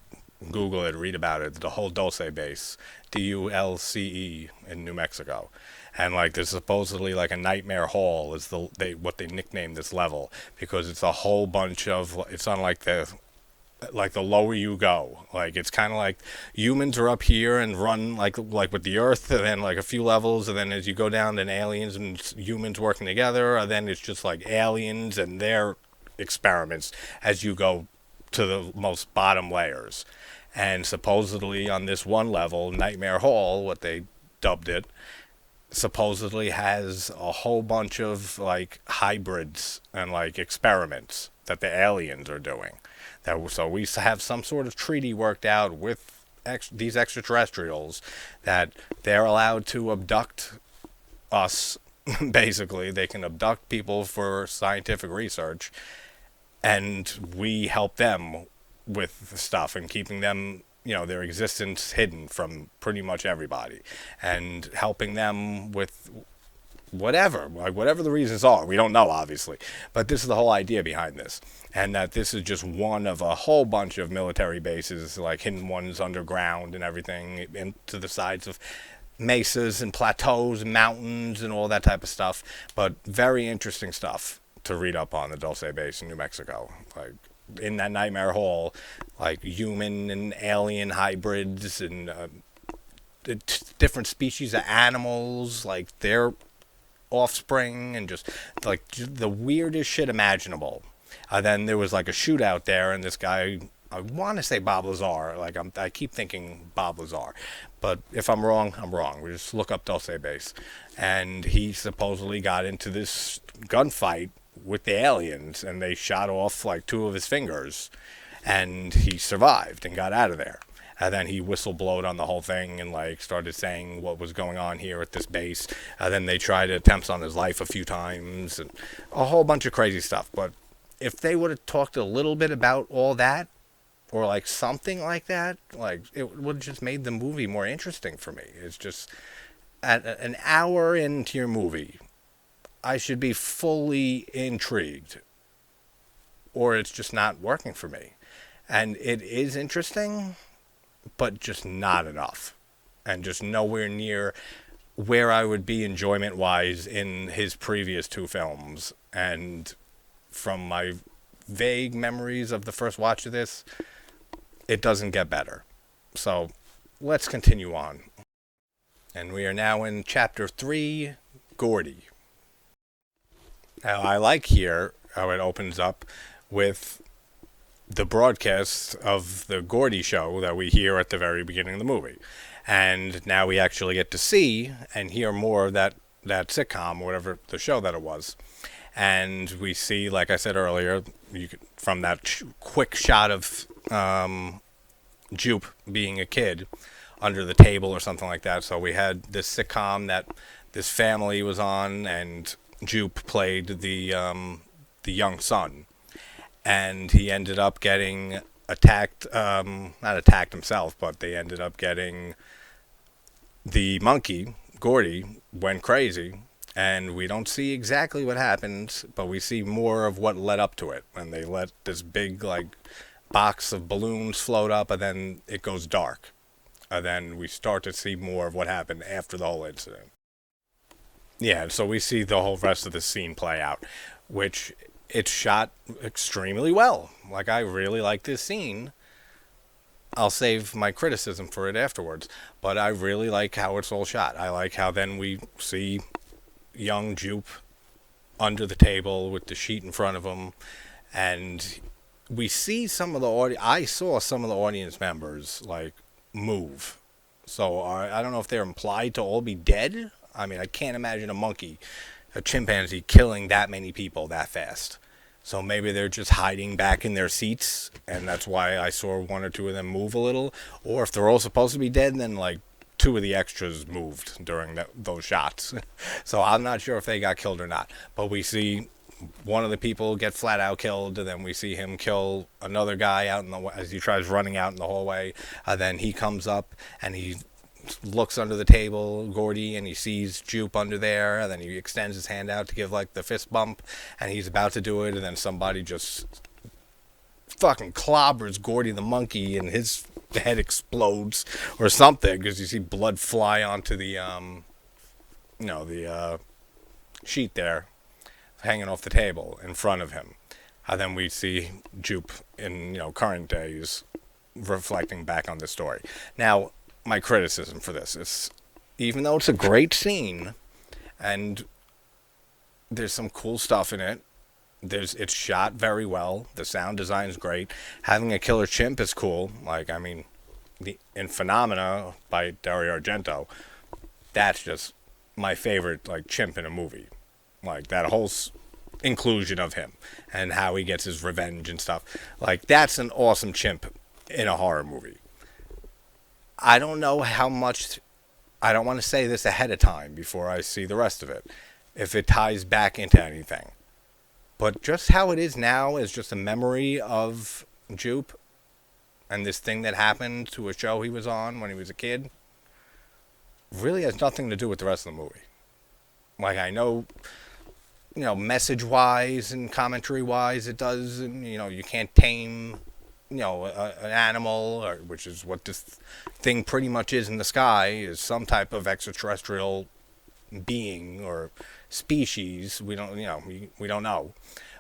Google it, read about it, the whole Dulce base, Dulce in New Mexico. And like there's supposedly like a nightmare hall is what they nicknamed this level, because it's a whole bunch of, it's on like the lower you go, like it's kind of like humans are up here and run like with the earth, and then like a few levels, and then as you go down, then aliens and humans working together, and then it's just like aliens and their experiments as you go to the most bottom layers. And supposedly on this one level, Nightmare Hall, what they dubbed it, supposedly has a whole bunch of like hybrids and like experiments that the aliens are doing. So we have some sort of treaty worked out with these extraterrestrials that they're allowed to abduct us. Basically, they can abduct people for scientific research, and we help them with stuff and keeping them, their existence hidden from pretty much everybody, and helping them with whatever the reasons are. We don't know, obviously, but this is the whole idea behind this, and that this is just one of a whole bunch of military bases, like hidden ones underground and everything, into the sides of mesas and plateaus and mountains and all that type of stuff. But very interesting stuff to read up on the Dulce base in New Mexico. Like in that Nightmare Hall, like human and alien hybrids and different species of animals, like their offspring, and just like the weirdest shit imaginable. Then there was like a shootout there, and this guy, I want to say Bob Lazar. Like I keep thinking Bob Lazar, but if I'm wrong, I'm wrong. We just look up Dulce Base, and he supposedly got into this gunfight with the aliens, and they shot off like two of his fingers, and he survived and got out of there. And then he whistleblowed on the whole thing and like started saying what was going on here at this base. And then they tried attempts on his life a few times and a whole bunch of crazy stuff. But if they would have talked a little bit about all that, or like something like that, like it would have just made the movie more interesting for me. It's just at an hour into your movie, I should be fully intrigued, or it's just not working for me. And it is interesting, but just not enough. And just nowhere near where I would be enjoyment wise in his previous two films. And from my vague memories of the first watch of this, it doesn't get better. So let's continue on. And we are now in chapter 3, Gordy. Now I like here how it opens up with the broadcast of the Gordy show that we hear at the very beginning of the movie. And now we actually get to see and hear more of that sitcom, or whatever the show that it was. And we see, like I said earlier, from that quick shot of Jupe being a kid under the table or something like that. So we had this sitcom that this family was on, and Jupe played the young son. And he ended up getting attacked, not attacked himself, but they ended up getting the monkey, Gordy, went crazy. And we don't see exactly what happened, but we see more of what led up to it. And they let this big, like, box of balloons float up, and then it goes dark. And then we start to see more of what happened after the whole incident. Yeah, so we see the whole rest of the scene play out, which it's shot extremely well. Like, I really like this scene. I'll save my criticism for it afterwards, but I really like how it's all shot. I like how then we see young Jupe under the table with the sheet in front of him, and we see some of the I saw some of the audience members like move. So I don't know if they're implied to all be dead. I mean, I can't imagine a chimpanzee killing that many people that fast. So maybe they're just hiding back in their seats, and that's why I saw one or two of them move a little. Or if they're all supposed to be dead, then like two of the extras moved during those shots. So I'm not sure if they got killed or not. But we see one of the people get flat out killed, and then we see him kill another guy out as he tries running out in the hallway. Then he comes up and he looks under the table, Gordy, and he sees Jupe under there, and then he extends his hand out to give like the fist bump, and he's about to do it, and then somebody just fucking clobbers Gordy the monkey, and his head explodes or something, because you see blood fly onto the sheet there hanging off the table in front of him. And then we see Jupe in current days reflecting back on the story. Now, my criticism for this is, even though it's a great scene and there's some cool stuff in it, it's shot very well, the sound design is great, having a killer chimp is cool. Like, I mean, in Phenomena by Dario Argento, that's just my favorite like chimp in a movie. Like, that whole inclusion of him and how he gets his revenge and stuff, like, that's an awesome chimp in a horror movie. I don't know how much, I don't want to say this ahead of time before I see the rest of it, if it ties back into anything. But just how it is now is just a memory of Jupe and this thing that happened to a show he was on when he was a kid really has nothing to do with the rest of the movie. Like, I know, message-wise and commentary-wise it does, and, you can't tame an animal, which is what this thing pretty much is in the sky, is some type of extraterrestrial being or species. We don't know.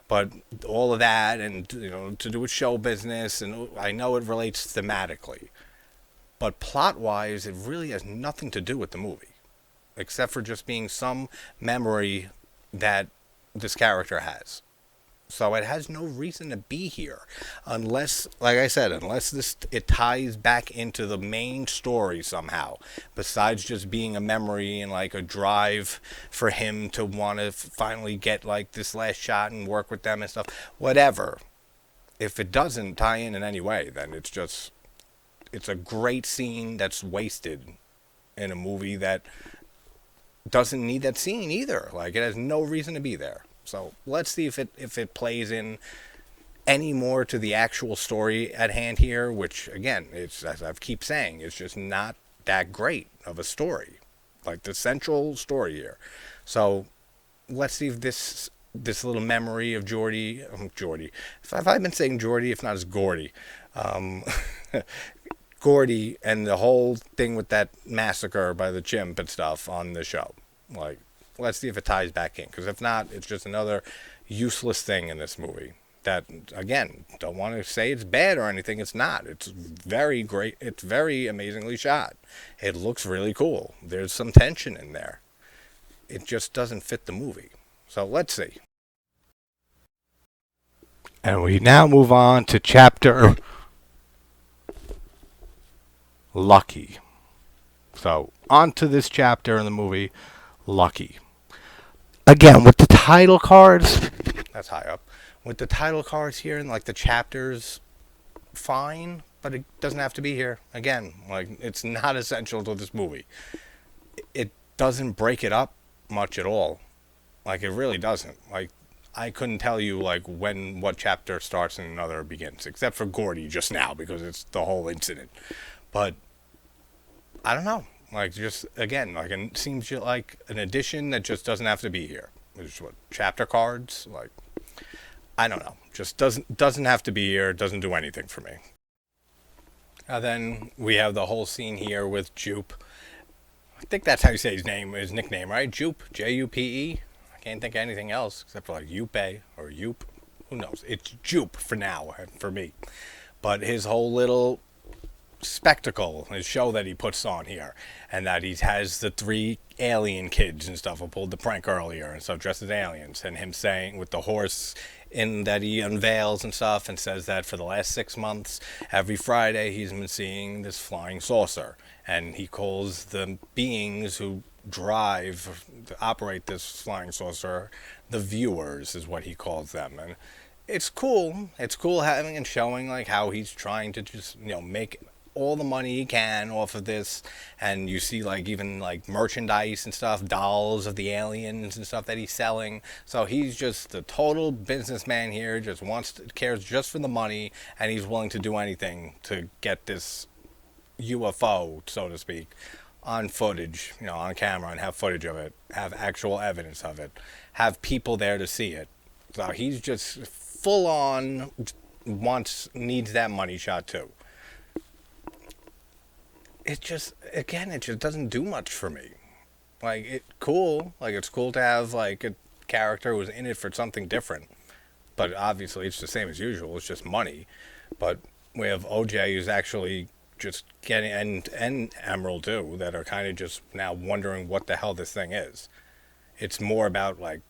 But all of that, and to do with show business, and I know it relates thematically, but plot-wise, it really has nothing to do with the movie, except for just being some memory that this character has. So it has no reason to be here unless, like I said, unless this it ties back into the main story somehow, besides just being a memory and like a drive for him to want to finally get like this last shot and work with them and stuff. Whatever. If it doesn't tie in any way, then it's a great scene that's wasted in a movie that doesn't need that scene either. Like it has no reason to be there. So let's see if it plays in any more to the actual story at hand here, which again, it's as I keep saying, it's just not that great of a story, like the central story here. So let's see if this little memory of Geordie. If I've been saying Geordie, if not, it's Gordy. Um, Gordy and the whole thing with that massacre by the chimp and stuff on the show. Like, let's see if it ties back in. Because if not, it's just another useless thing in this movie. That, again, don't want to say it's bad or anything. It's not. It's very great. It's very amazingly shot. It looks really cool. There's some tension in there. It just doesn't fit the movie. So let's see. And we now move on to chapter Lucky. So, on to this chapter in the movie, Lucky. Again, with the title cards, that's high up. With the title cards here and like the chapters, fine, but it doesn't have to be here. Again, like it's not essential to this movie. It doesn't break it up much at all. Like it really doesn't. Like I couldn't tell you like what chapter starts and another begins, except for Gordy just now because it's the whole incident. But I don't know. Like just again, like it seems like an addition that just doesn't have to be here. It's what chapter cards, like I don't know. Just doesn't have to be here. It doesn't do anything for me. Then we have the whole scene here with Jupe. I think that's how you say his nickname, right? Jupe, Jupe. I can't think of anything else except for like Yupe or Yoop. Who knows? It's Jupe for now, for me. But his whole little spectacle, his show that he puts on here, and that he has the three alien kids and stuff who pulled the prank earlier and stuff dressed as aliens, and him saying with the horse in that he unveils and stuff and says that for the last 6 months, every Friday he's been seeing this flying saucer, and he calls the beings who operate this flying saucer the viewers is what he calls them. And it's cool having and showing like how he's trying to just make all the money he can off of this. And you see like even like merchandise and stuff, dolls of the aliens and stuff that he's selling. So he's just a total businessman here, cares just for the money, and he's willing to do anything to get this UFO, so to speak, on footage, on camera, and have footage of it, have actual evidence of it, have people there to see it. So he's just full on needs that money shot too. It just doesn't do much for me. Like it's cool to have like a character who's in it for something different, but obviously it's the same as usual. It's just money. But we have OJ who's actually just getting and Emerald too that are kind of just now wondering what the hell this thing is. It's more about like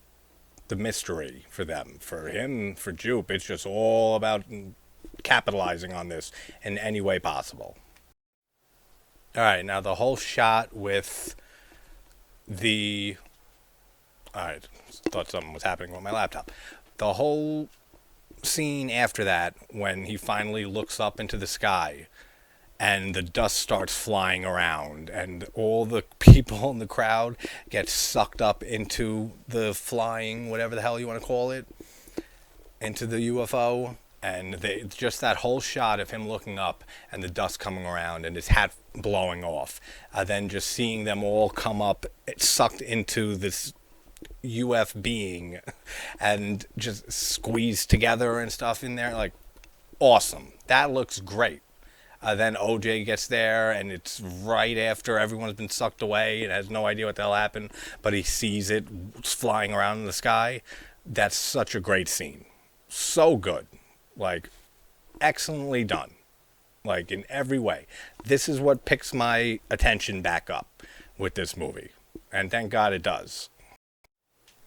the mystery for them. For him, for Jupe, it's just all about capitalizing on this in any way possible. All right, now the whole shot with the... All right, thought something was happening with my laptop. The whole scene after that, when he finally looks up into the sky and the dust starts flying around and all the people in the crowd get sucked up into the flying, whatever the hell you want to call it, into the UFO. And just that whole shot of him looking up and the dust coming around and his hat blowing off. Then just seeing them all come up, sucked into this UF being and just squeezed together and stuff in there. Like, awesome. That looks great. Then OJ gets there and it's right after everyone's been sucked away and has no idea what the hell happened. But he sees it flying around in the sky. That's such a great scene. So good. Like, excellently done. Like, in every way. This is what picks my attention back up with this movie. And thank God it does.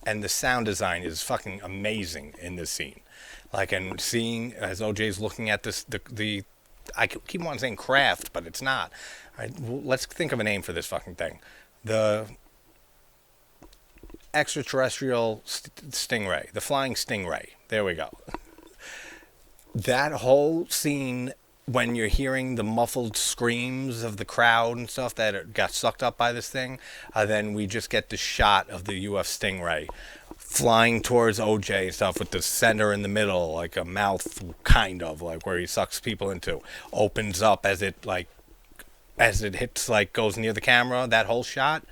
And the sound design is fucking amazing in this scene. Like, and seeing as OJ's looking at this, the I keep on saying craft, but it's not. All right, well, let's think of a name for this fucking thing. The extraterrestrial stingray, the flying stingray. There we go. That whole scene when you're hearing the muffled screams of the crowd and stuff that got sucked up by this thing, then we just get the shot of the UF Stingray flying towards OJ and stuff with the center in the middle, like a mouth kind of like where he sucks people into, opens up as it hits, like goes near the camera. That whole shot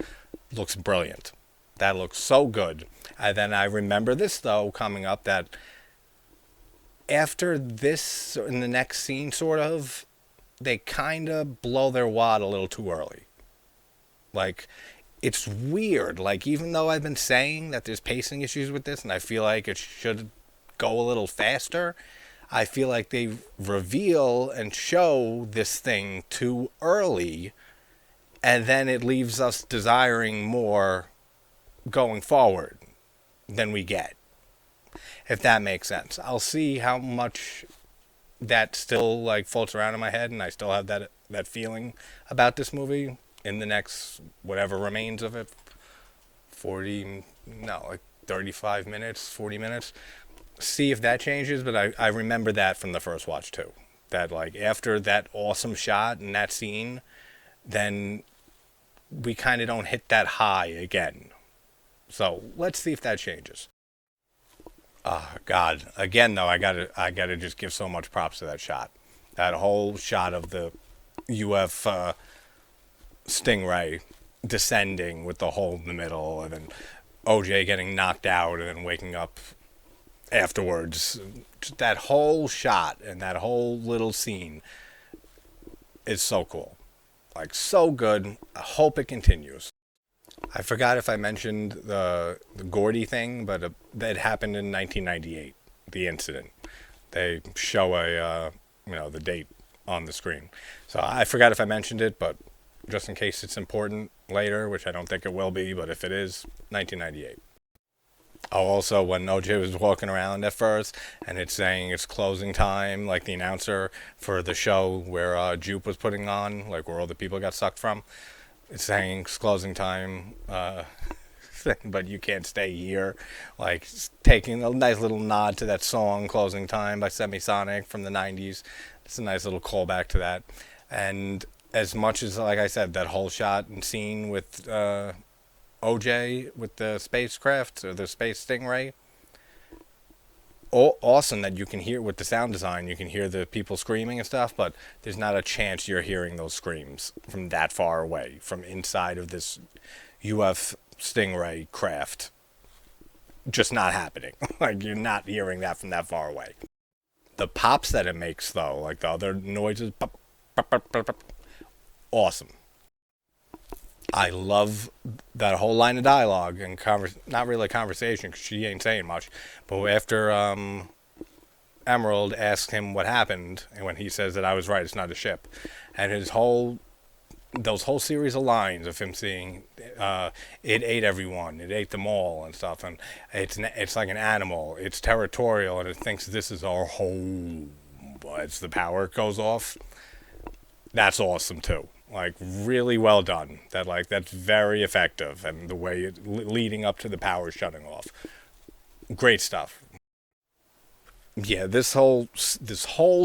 looks brilliant. That looks so good. And then I remember this though coming up that after this, in the next scene, sort of, they kind of blow their wad a little too early. Like, it's weird. Like, even though I've been saying that there's pacing issues with this, and I feel like it should go a little faster, I feel like they reveal and show this thing too early, and then it leaves us desiring more going forward than we get, if that makes sense. I'll see how much that still like floats around in my head and I still have that feeling about this movie in the next whatever remains of it, 40, no, like 35 minutes, 40 minutes. See if that changes, but I remember that from the first watch too. That like after that awesome shot and that scene, then we kind of don't hit that high again. So let's see if that changes. Oh God! Again, though, I gotta just give so much props to that shot. That whole shot of the UF Stingray descending with the hole in the middle, and then OJ getting knocked out, and then waking up afterwards. Just that whole shot and that whole little scene is so cool, like so good. I hope it continues. I forgot if I mentioned the Gordy thing, but that happened in 1998. The incident. They show the date on the screen. So I forgot if I mentioned it, but just in case it's important later, which I don't think it will be, but if it is, 1998. Oh, also when OJ was walking around at first, and it's saying it's closing time, like the announcer for the show where Jupe was putting on, like where all the people got sucked from. It's saying it's closing time, but you can't stay here. Like taking a nice little nod to that song, "Closing Time" by Semisonic from the '90s. It's a nice little callback to that. And as much as, like I said, that whole shot and scene with OJ with the spacecraft or the space stingray, awesome that you can hear with the sound design, you can hear the people screaming and stuff, but there's not a chance you're hearing those screams from that far away, from inside of this UF Stingray craft. Just not happening. Like, you're not hearing that from that far away. The pops that it makes, though, like the other noises, pop, pop, pop, pop, pop, awesome. I love that whole line of dialogue and not really a conversation because she ain't saying much. But after Emerald asks him what happened, and when he says that I was right, it's not a ship, and those whole series of lines of him seeing it ate everyone, it ate them all and stuff, and it's like an animal, it's territorial, and it thinks this is our home. But as the power goes off, that's awesome too. Like, really well done. That's very effective, and the way leading up to the power shutting off, great stuff. Yeah, this whole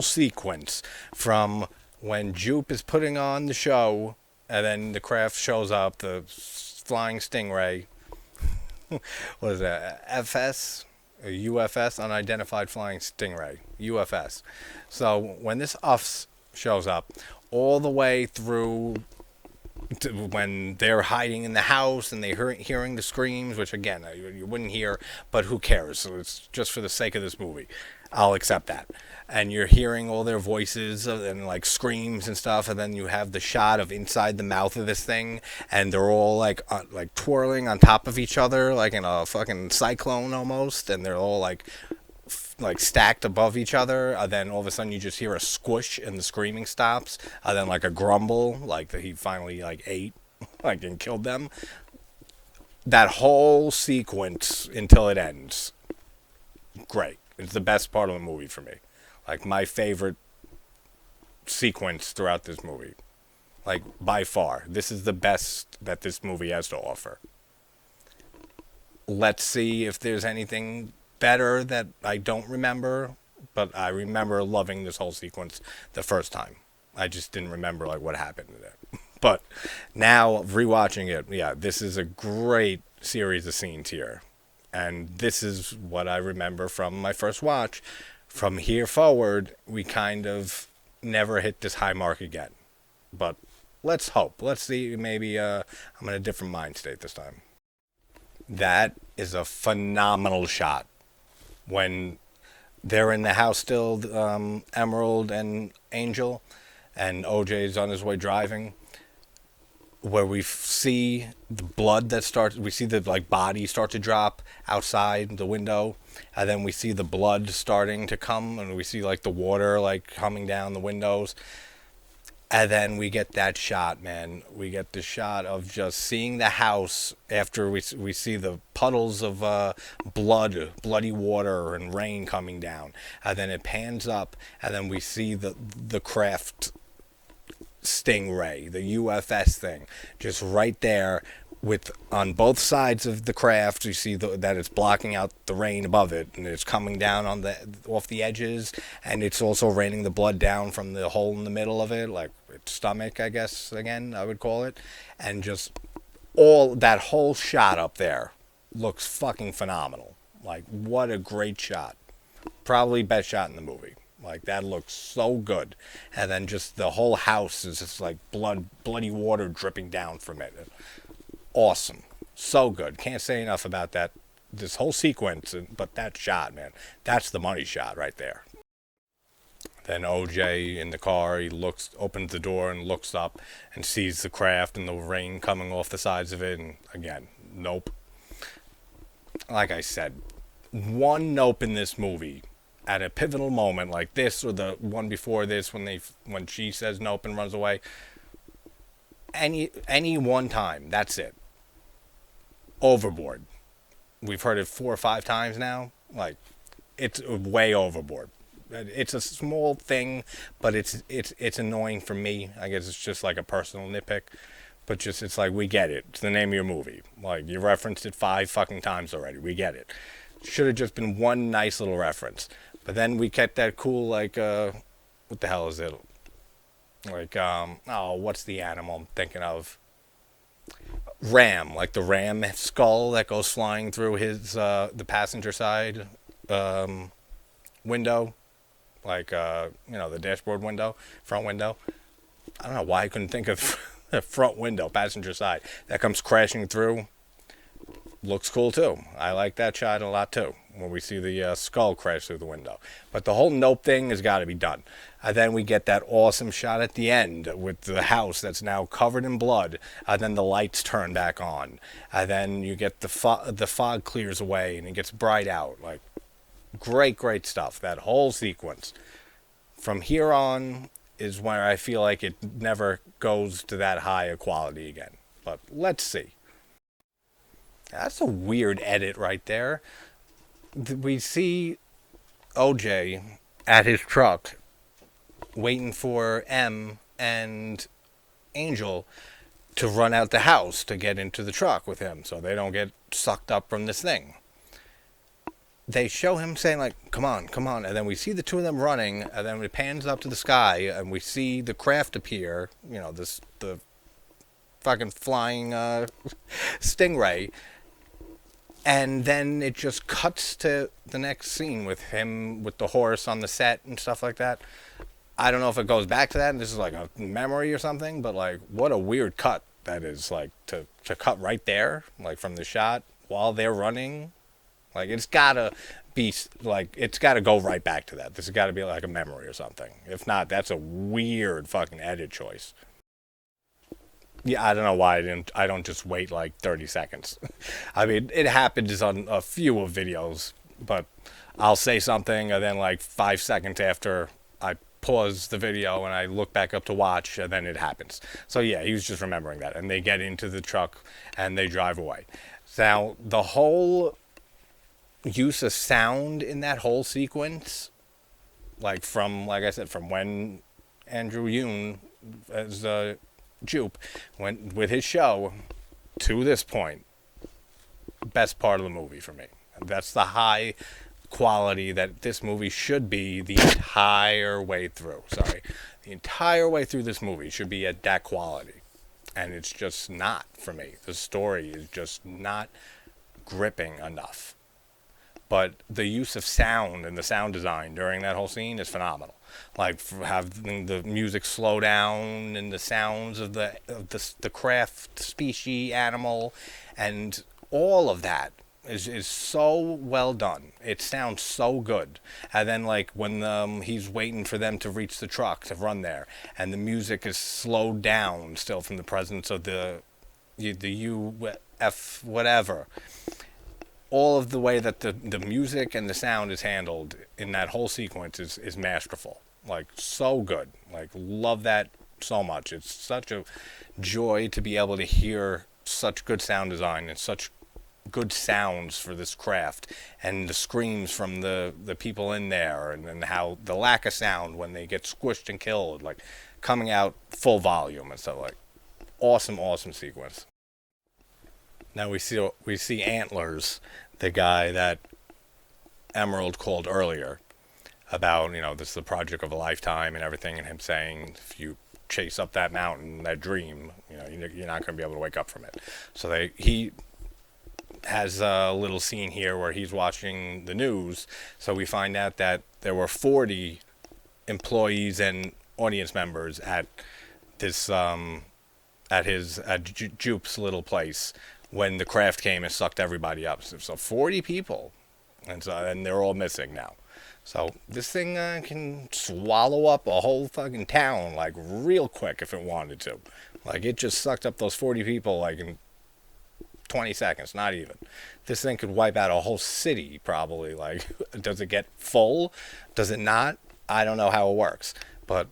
sequence from when Jupe is putting on the show, and then the craft shows up, the flying stingray. What is that? FS, or UFS, unidentified flying stingray, UFS. So when this UFS shows up, all the way through to when they're hiding in the house and they're hearing the screams, which again you wouldn't hear, but who cares? So it's just for the sake of this movie. I'll accept that. And you're hearing all their voices and like screams and stuff, and then you have the shot of inside the mouth of this thing, and they're all like twirling on top of each other, like in a fucking cyclone almost, and they're all like stacked above each other. Then all of a sudden you just hear a squish and the screaming stops. Then like a grumble, like that he finally like ate, like and killed them. That whole sequence until it ends, great. It's the best part of the movie for me. Like my favorite sequence throughout this movie. Like by far, this is the best that this movie has to offer. Let's see if there's anything better that I don't remember, but I remember loving this whole sequence the first time. I just didn't remember like what happened in it. But now rewatching it, yeah, this is a great series of scenes here. And this is what I remember from my first watch. From here forward, we kind of never hit this high mark again. But let's hope. Let's see. Maybe I'm in a different mind state this time. That is a phenomenal shot. When they're in the house still, Emerald and Angel, and OJ's on his way driving, where we see the blood that starts, we see the like body start to drop outside the window, and then we see the blood starting to come, and we see like the water like coming down the windows, and then we get that shot, man. We get the shot of just seeing the house after we see the puddles of bloody water and rain coming down, and then it pans up, and then we see the craft stingray, the UFS thing, just right there with on both sides of the craft. You see that it's blocking out the rain above it, and it's coming down on the off the edges, and it's also raining the blood down from the hole in the middle of it, like its stomach, I guess, again I would call it. And just all that whole shot up there looks fucking phenomenal. Like, what a great shot. Probably best shot in the movie. Like, that looks so good. And then just the whole house is just like bloody water dripping down from it. Awesome. So good. Can't say enough about that. This whole sequence, but that shot, man. That's the money shot right there. Then OJ in the car, he opens the door and looks up and sees the craft and the rain coming off the sides of it. And again, nope. Like I said, one nope in this movie at a pivotal moment like this, or the one before this when she says nope and runs away. Any one time, that's it. Overboard. We've heard it 4 or 5 times now. Like, it's way overboard. It's a small thing, but it's annoying for me. I guess it's just like a personal nitpick. But just, it's like, we get it. It's the name of your movie. Like, you referenced it 5 fucking times already. We get it. Should have just been one nice little reference. But then we kept that cool, like, what the hell is it? Like, what's the animal I'm thinking of? Ram. Like the ram skull that goes flying through the passenger side window. Like, the dashboard window, front window. I don't know why I couldn't think of the front window, passenger side. That comes crashing through. Looks cool too. I like that shot a lot too, when we see the skull crash through the window. But the whole nope thing has got to be done. And then we get that awesome shot at the end with the house that's now covered in blood. And then the lights turn back on. And then you get the fog clears away and it gets bright out. Like, great stuff. That whole sequence. From here on is where I feel like it never goes to that high a quality again. But let's see. That's a weird edit right there. We see OJ at his truck waiting for M and Angel to run out the house to get into the truck with him so they don't get sucked up from this thing. They show him saying, like, come on, and then we see the two of them running, and then it pans up to the sky, and we see the craft appear, the fucking flying stingray. And then it just cuts to the next scene with him with the horse on the set and stuff like that. I don't know if it goes back to that and this is like a memory or something, but like, what a weird cut that is, like, to cut right there, like from the shot while they're running. Like, it's gotta be, like, it's gotta go right back to that. This has gotta be like a memory or something. If not, that's a weird fucking edit choice. Yeah, I don't know why I don't just wait like 30 seconds. I mean, it happens on a few of videos, but I'll say something and then like 5 seconds after I pause the video and I look back up to watch, and then it happens. So yeah, he was just remembering that. And they get into the truck and they drive away. Now, the whole use of sound in that whole sequence, like I said, from when Andrew Yoon as Jupe went with his show to this point, best part of the movie for me. That's the high quality that this movie should be the entire way through. Sorry. The entire way through this movie should be at that quality. And it's just not for me. The story is just not gripping enough. But the use of sound and the sound design during that whole scene is phenomenal. Like having the music slow down and the sounds of the craft species animal, and all of that is so well done. It sounds so good. And then like when he's waiting for them to reach the truck to run there, and the music is slowed down still from the presence of the UF whatever. All of the way that the music and the sound is handled in that whole sequence is masterful. Like, so good. Like, love that so much. It's such a joy to be able to hear such good sound design and such good sounds for this craft, and the screams from the people in there, and how the lack of sound when they get squished and killed, like, coming out full volume and stuff. Like, awesome sequence. Now we see Antlers, the guy that Emerald called earlier about, this is the project of a lifetime and everything, and him saying if you chase up that mountain, that dream, you're not going to be able to wake up from it. So he has a little scene here where he's watching the news. So we find out that there were 40 employees and audience members at this at Jupe's little place when the craft came and sucked everybody up. So 40 people, and they're all missing now. So this thing can swallow up a whole fucking town like real quick if it wanted to. Like, it just sucked up those 40 people like in 20 seconds, not even. This thing could wipe out a whole city probably. Like, does it get full? Does it not? I don't know how it works, but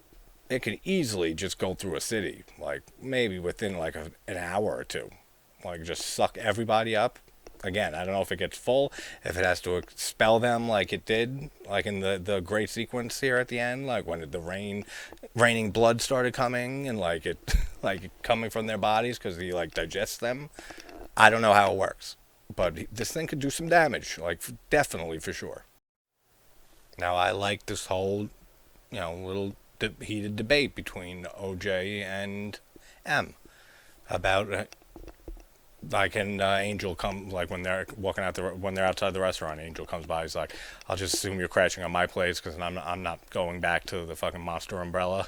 it could easily just go through a city, like maybe within like an hour or two. Like, just suck everybody up. Again, I don't know if it gets full, if it has to expel them like it did, like in the great sequence here at the end, like when the raining blood started coming, and like it like coming from their bodies because he like digests them. I don't know how it works, but this thing could do some damage, like definitely for sure. Now, I like this whole, little heated debate between OJ and M about like, and Angel come, like when they're walking out when they're outside the restaurant, Angel comes by. He's like, "I'll just assume you're crashing on my place because I'm not going back to the fucking monster umbrella."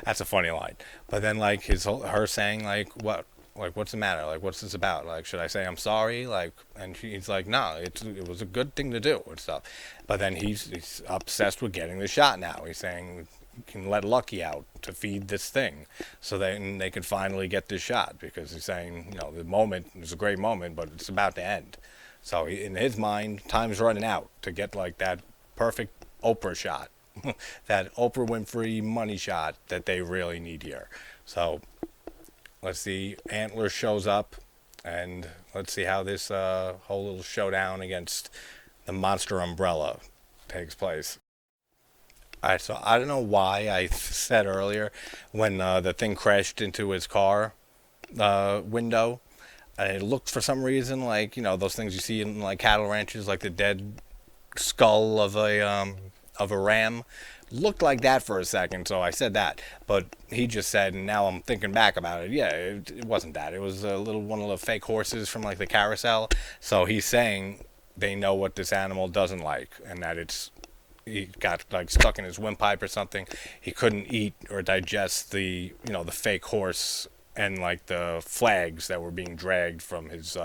That's a funny line. But then like her saying like, "What? Like, what's the matter? Like, what's this about? Like, should I say I'm sorry?" Like, and he's like, "No, it was a good thing to do and stuff." But then he's obsessed with getting the shot now. He's saying can let Lucky out to feed this thing, so then they can finally get this shot, because he's saying, the moment is a great moment, but it's about to end. So in his mind, time's running out to get like that perfect Oprah shot, that Oprah Winfrey money shot that they really need here. So let's see, Antler shows up, and let's see how this whole little showdown against the monster umbrella takes place. Alright, so I don't know why I said earlier when the thing crashed into his car window, and it looked for some reason like, those things you see in like cattle ranches, like the dead skull of a ram. Looked like that for a second, so I said that. But he just said, and now I'm thinking back about it, yeah, it wasn't that. It was one of the fake horses from like the carousel. So he's saying they know what this animal doesn't like, and that he got like stuck in his windpipe or something. He couldn't eat or digest the fake horse and like the flags that were being dragged from his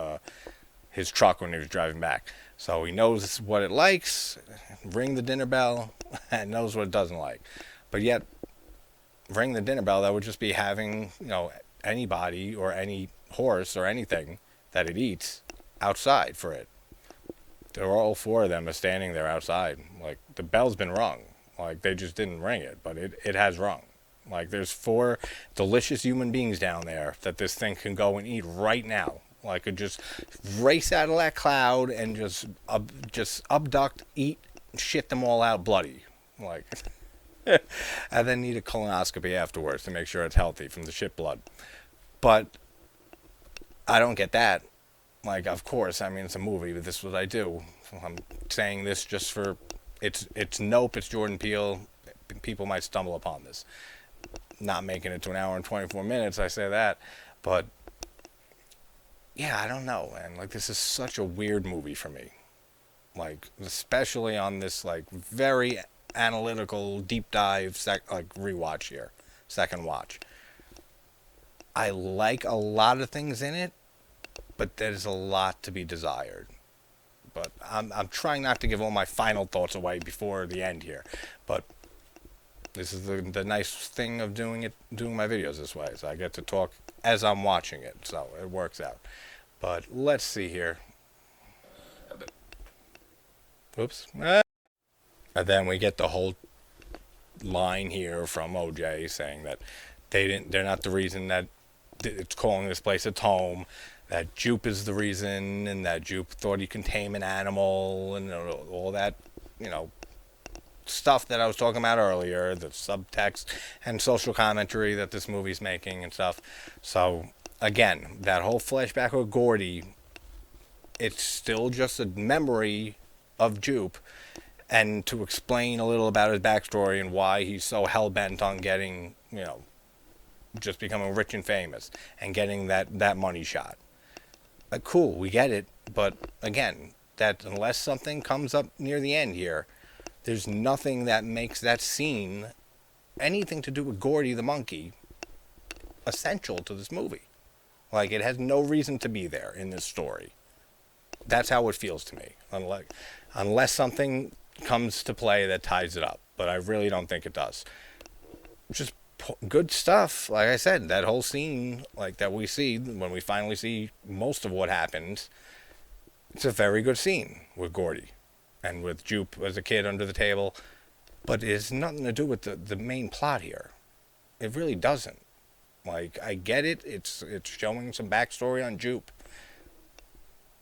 truck when he was driving back. So he knows what it likes, ring the dinner bell, and knows what it doesn't like. But yet, ring the dinner bell, that would just be having anybody or any horse or anything that it eats outside for it. There were all four of them are standing there outside. Like, the bell's been rung. Like, they just didn't ring it, but it has rung. Like, there's 4 delicious human beings down there that this thing can go and eat right now. Like, could just race out of that cloud and just abduct, eat, shit them all out bloody. Like, and then need a colonoscopy afterwards to make sure it's healthy from the shit blood. But I don't get that. Like, of course, I mean, it's a movie, but this is what I do. I'm saying this just for it's Nope. It's Jordan Peele. People might stumble upon this. Not making it to an hour and 24 minutes. I say that, but yeah, I don't know, man. Like, this is such a weird movie for me. Like, especially on this like very analytical deep dive like rewatch here, second watch. I like a lot of things in it, but there's a lot to be desired. But I'm trying not to give all my final thoughts away before the end here. But this is the nice thing of doing my videos this way. So I get to talk as I'm watching it. So it works out. But let's see here. Oops. And then we get the whole line here from OJ saying that they're not the reason that it's calling this place its home. That Jupe is the reason, and that Jupe thought he could tame an animal, and all that, stuff that I was talking about earlier, the subtext and social commentary that this movie's making and stuff. So, again, that whole flashback with Gordy, it's still just a memory of Jupe, and to explain a little about his backstory and why he's so hell-bent on getting, just becoming rich and famous and getting that money shot. Cool, we get it, but again, that unless something comes up near the end here, there's nothing that makes that scene anything to do with Gordy the monkey essential to this movie. Like, it has no reason to be there in this story. That's how it feels to me, unless something comes to play that ties it up, but I really don't think it does. Just good stuff. Like I said, that whole scene like that we see when we finally see most of what happens, it's a very good scene with Gordy and with Jupe as a kid under the table, but it has nothing to do with the main plot here. It really doesn't. Like, I get it, it's showing some backstory on Jupe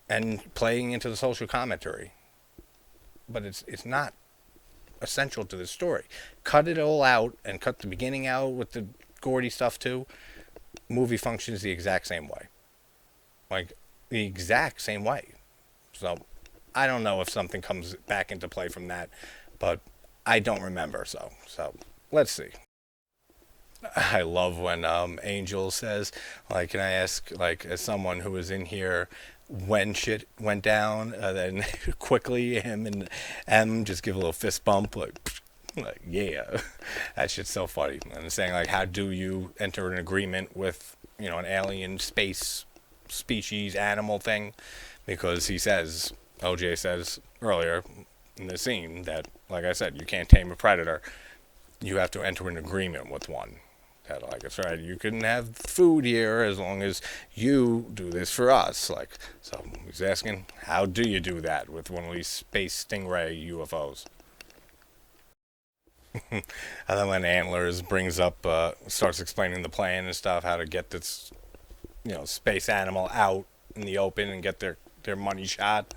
and playing into the social commentary, but it's not essential to the story. Cut it all out and cut the beginning out with the Gordy stuff too. Movie functions the exact same way. Like, the exact same way. So, I don't know if something comes back into play from that, but I don't remember, so let's see. I love when Angel says, like, can I ask, like, as someone who was in here when shit went down, then quickly him and M just give a little fist bump, like yeah, that shit's so funny. And saying, like, how do you enter an agreement with, an alien space species animal thing? Because OJ says earlier in the scene that, like I said, you can't tame a predator. You have to enter an agreement with one. That, like, it's right, you can have food here as long as you do this for us. Like, so he's asking, how do you do that with one of these space stingray UFOs? And then when Antlers brings up, starts explaining the plan and stuff, how to get this, space animal out in the open and get their money shot.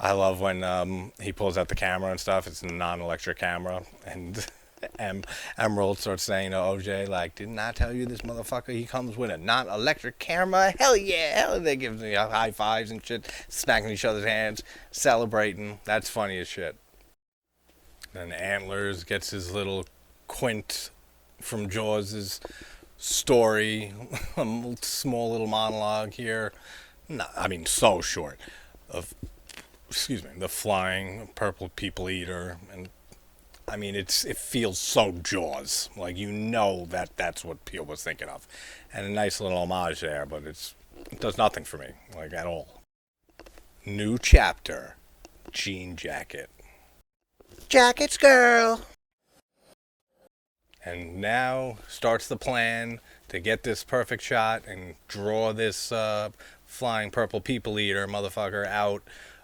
I love when he pulls out the camera and stuff. It's a non-electric camera, and Emerald starts saying to OJ, like, didn't I tell you this motherfucker, he comes with a non-electric camera? Hell yeah! Hell, they give me high fives and shit, smacking each other's hands, celebrating. That's funny as shit. Then Antlers gets his little quint from Jaws' story, a small little monologue here. No, I mean, so short. The flying purple people eater, and I mean, it feels so Jaws. Like, that's what Peele was thinking of. And a nice little homage there, but it does nothing for me, like, at all. New chapter. Jean jacket. Jackets, girl! And now starts the plan to get this perfect shot and draw this flying purple people eater motherfucker out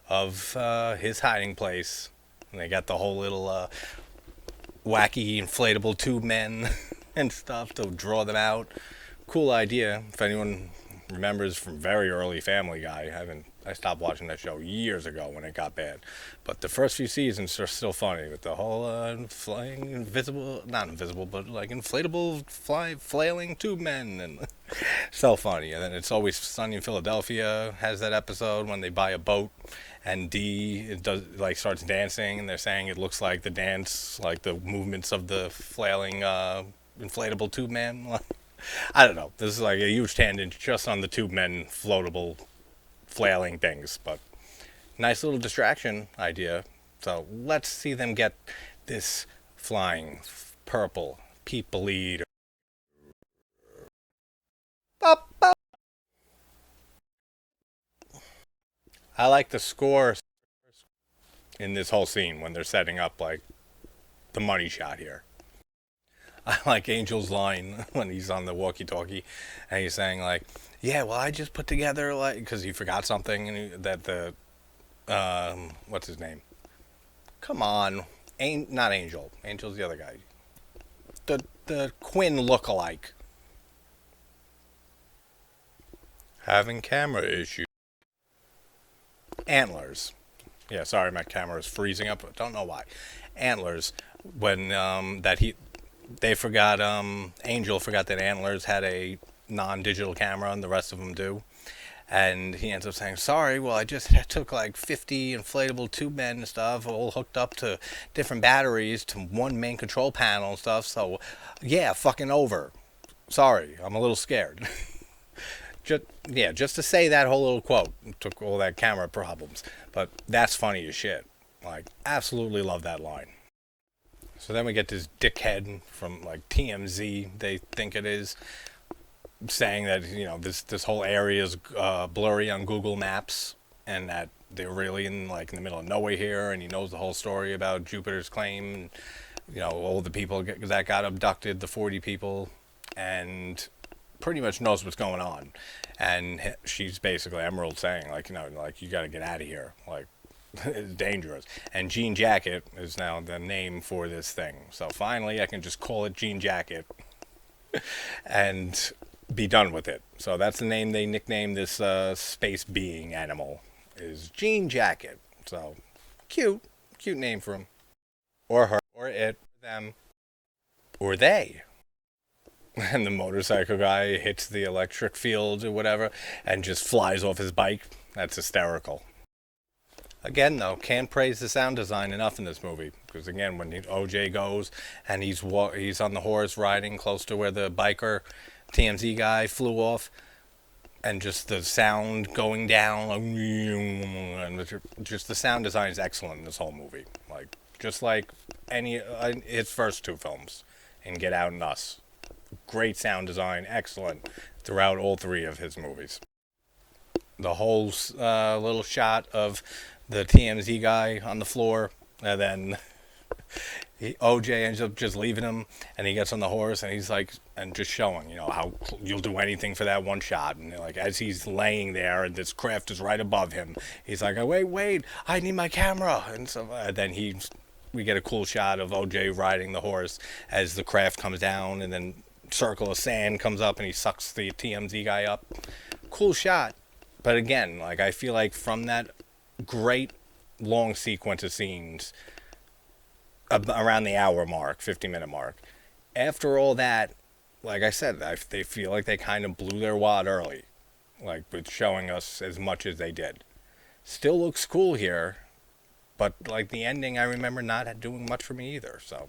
of his hiding place. And they got the whole little wacky inflatable tube men and stuff to draw them out. Cool idea. If anyone remembers from very early Family Guy, I stopped watching that show years ago when it got bad, but the first few seasons are still funny with the whole flying invisible, not invisible, but like inflatable flailing tube men and so funny. And then It's Always Sunny in Philadelphia has that episode when they buy a boat and D it does like starts dancing and they're saying it looks like the dance, like the movements of the flailing inflatable tube man. I don't know. This is like a huge tangent just on the tube men floatable flailing things, but nice little distraction idea. So let's see them get this flying purple people lead. I like the score in this whole scene when they're setting up like the money shot here. I like Angel's line when he's on the walkie-talkie, and he's saying like, "Yeah, well, I just put together like because he forgot something, and that the what's his name? Come on, ain't not Angel. Angel's the other guy. The Quinn look-alike having camera issues. Antlers. Yeah, sorry, my camera is freezing up. Don't know why. Antlers. When that he they forgot Angel forgot that Antlers had a non-digital camera and the rest of them do. And he ends up saying, "Sorry, well, I just took like 50 inflatable tube men and stuff, all hooked up to different batteries to one main control panel and stuff. So, yeah, fucking over. Sorry, I'm a little scared." Just to say that whole little quote took all that camera problems. But that's funny as shit. Like, absolutely love that line. So then we get this dickhead from like TMZ, they think it is, saying that this whole area is blurry on Google Maps and that they're really in the middle of nowhere here, and he knows the whole story about Jupiter's claim, and, all the people that got abducted, the 40 people, and pretty much knows what's going on. And she's basically Emerald saying you got to get out of here, like it's dangerous. And Jean Jacket is now the name for this thing. So finally I can just call it Jean Jacket and be done with it. So that's the name they nicknamed this space being animal, is Jean Jacket. So cute name for him, or her, or it, or them, or they. And the motorcycle guy hits the electric field or whatever and just flies off his bike. That's hysterical. Again, though, can't praise the sound design enough in this movie, because again, when OJ goes and he's on the horse riding close to where the biker TMZ guy flew off, and just the sound going down, and just the sound design is excellent in this whole movie. Like just like any his first two films, and Get Out and Us. Great sound design, excellent throughout all three of his movies. The whole little shot of the TMZ guy on the floor, and then OJ ends up just leaving him, and he gets on the horse, and he's like, and just showing, how you'll do anything for that one shot. And like as he's laying there, and this craft is right above him, he's like, "Oh, wait, I need my camera." And so then we get a cool shot of OJ riding the horse as the craft comes down, and then circle of sand comes up, and he sucks the TMZ guy up. Cool shot. But again, like I feel like from that great long sequence of scenes around the hour mark, 50-minute mark, after all that, like I said, they feel like they kind of blew their wad early, like with showing us as much as they did. Still looks cool here, but like the ending, I remember not doing much for me either. So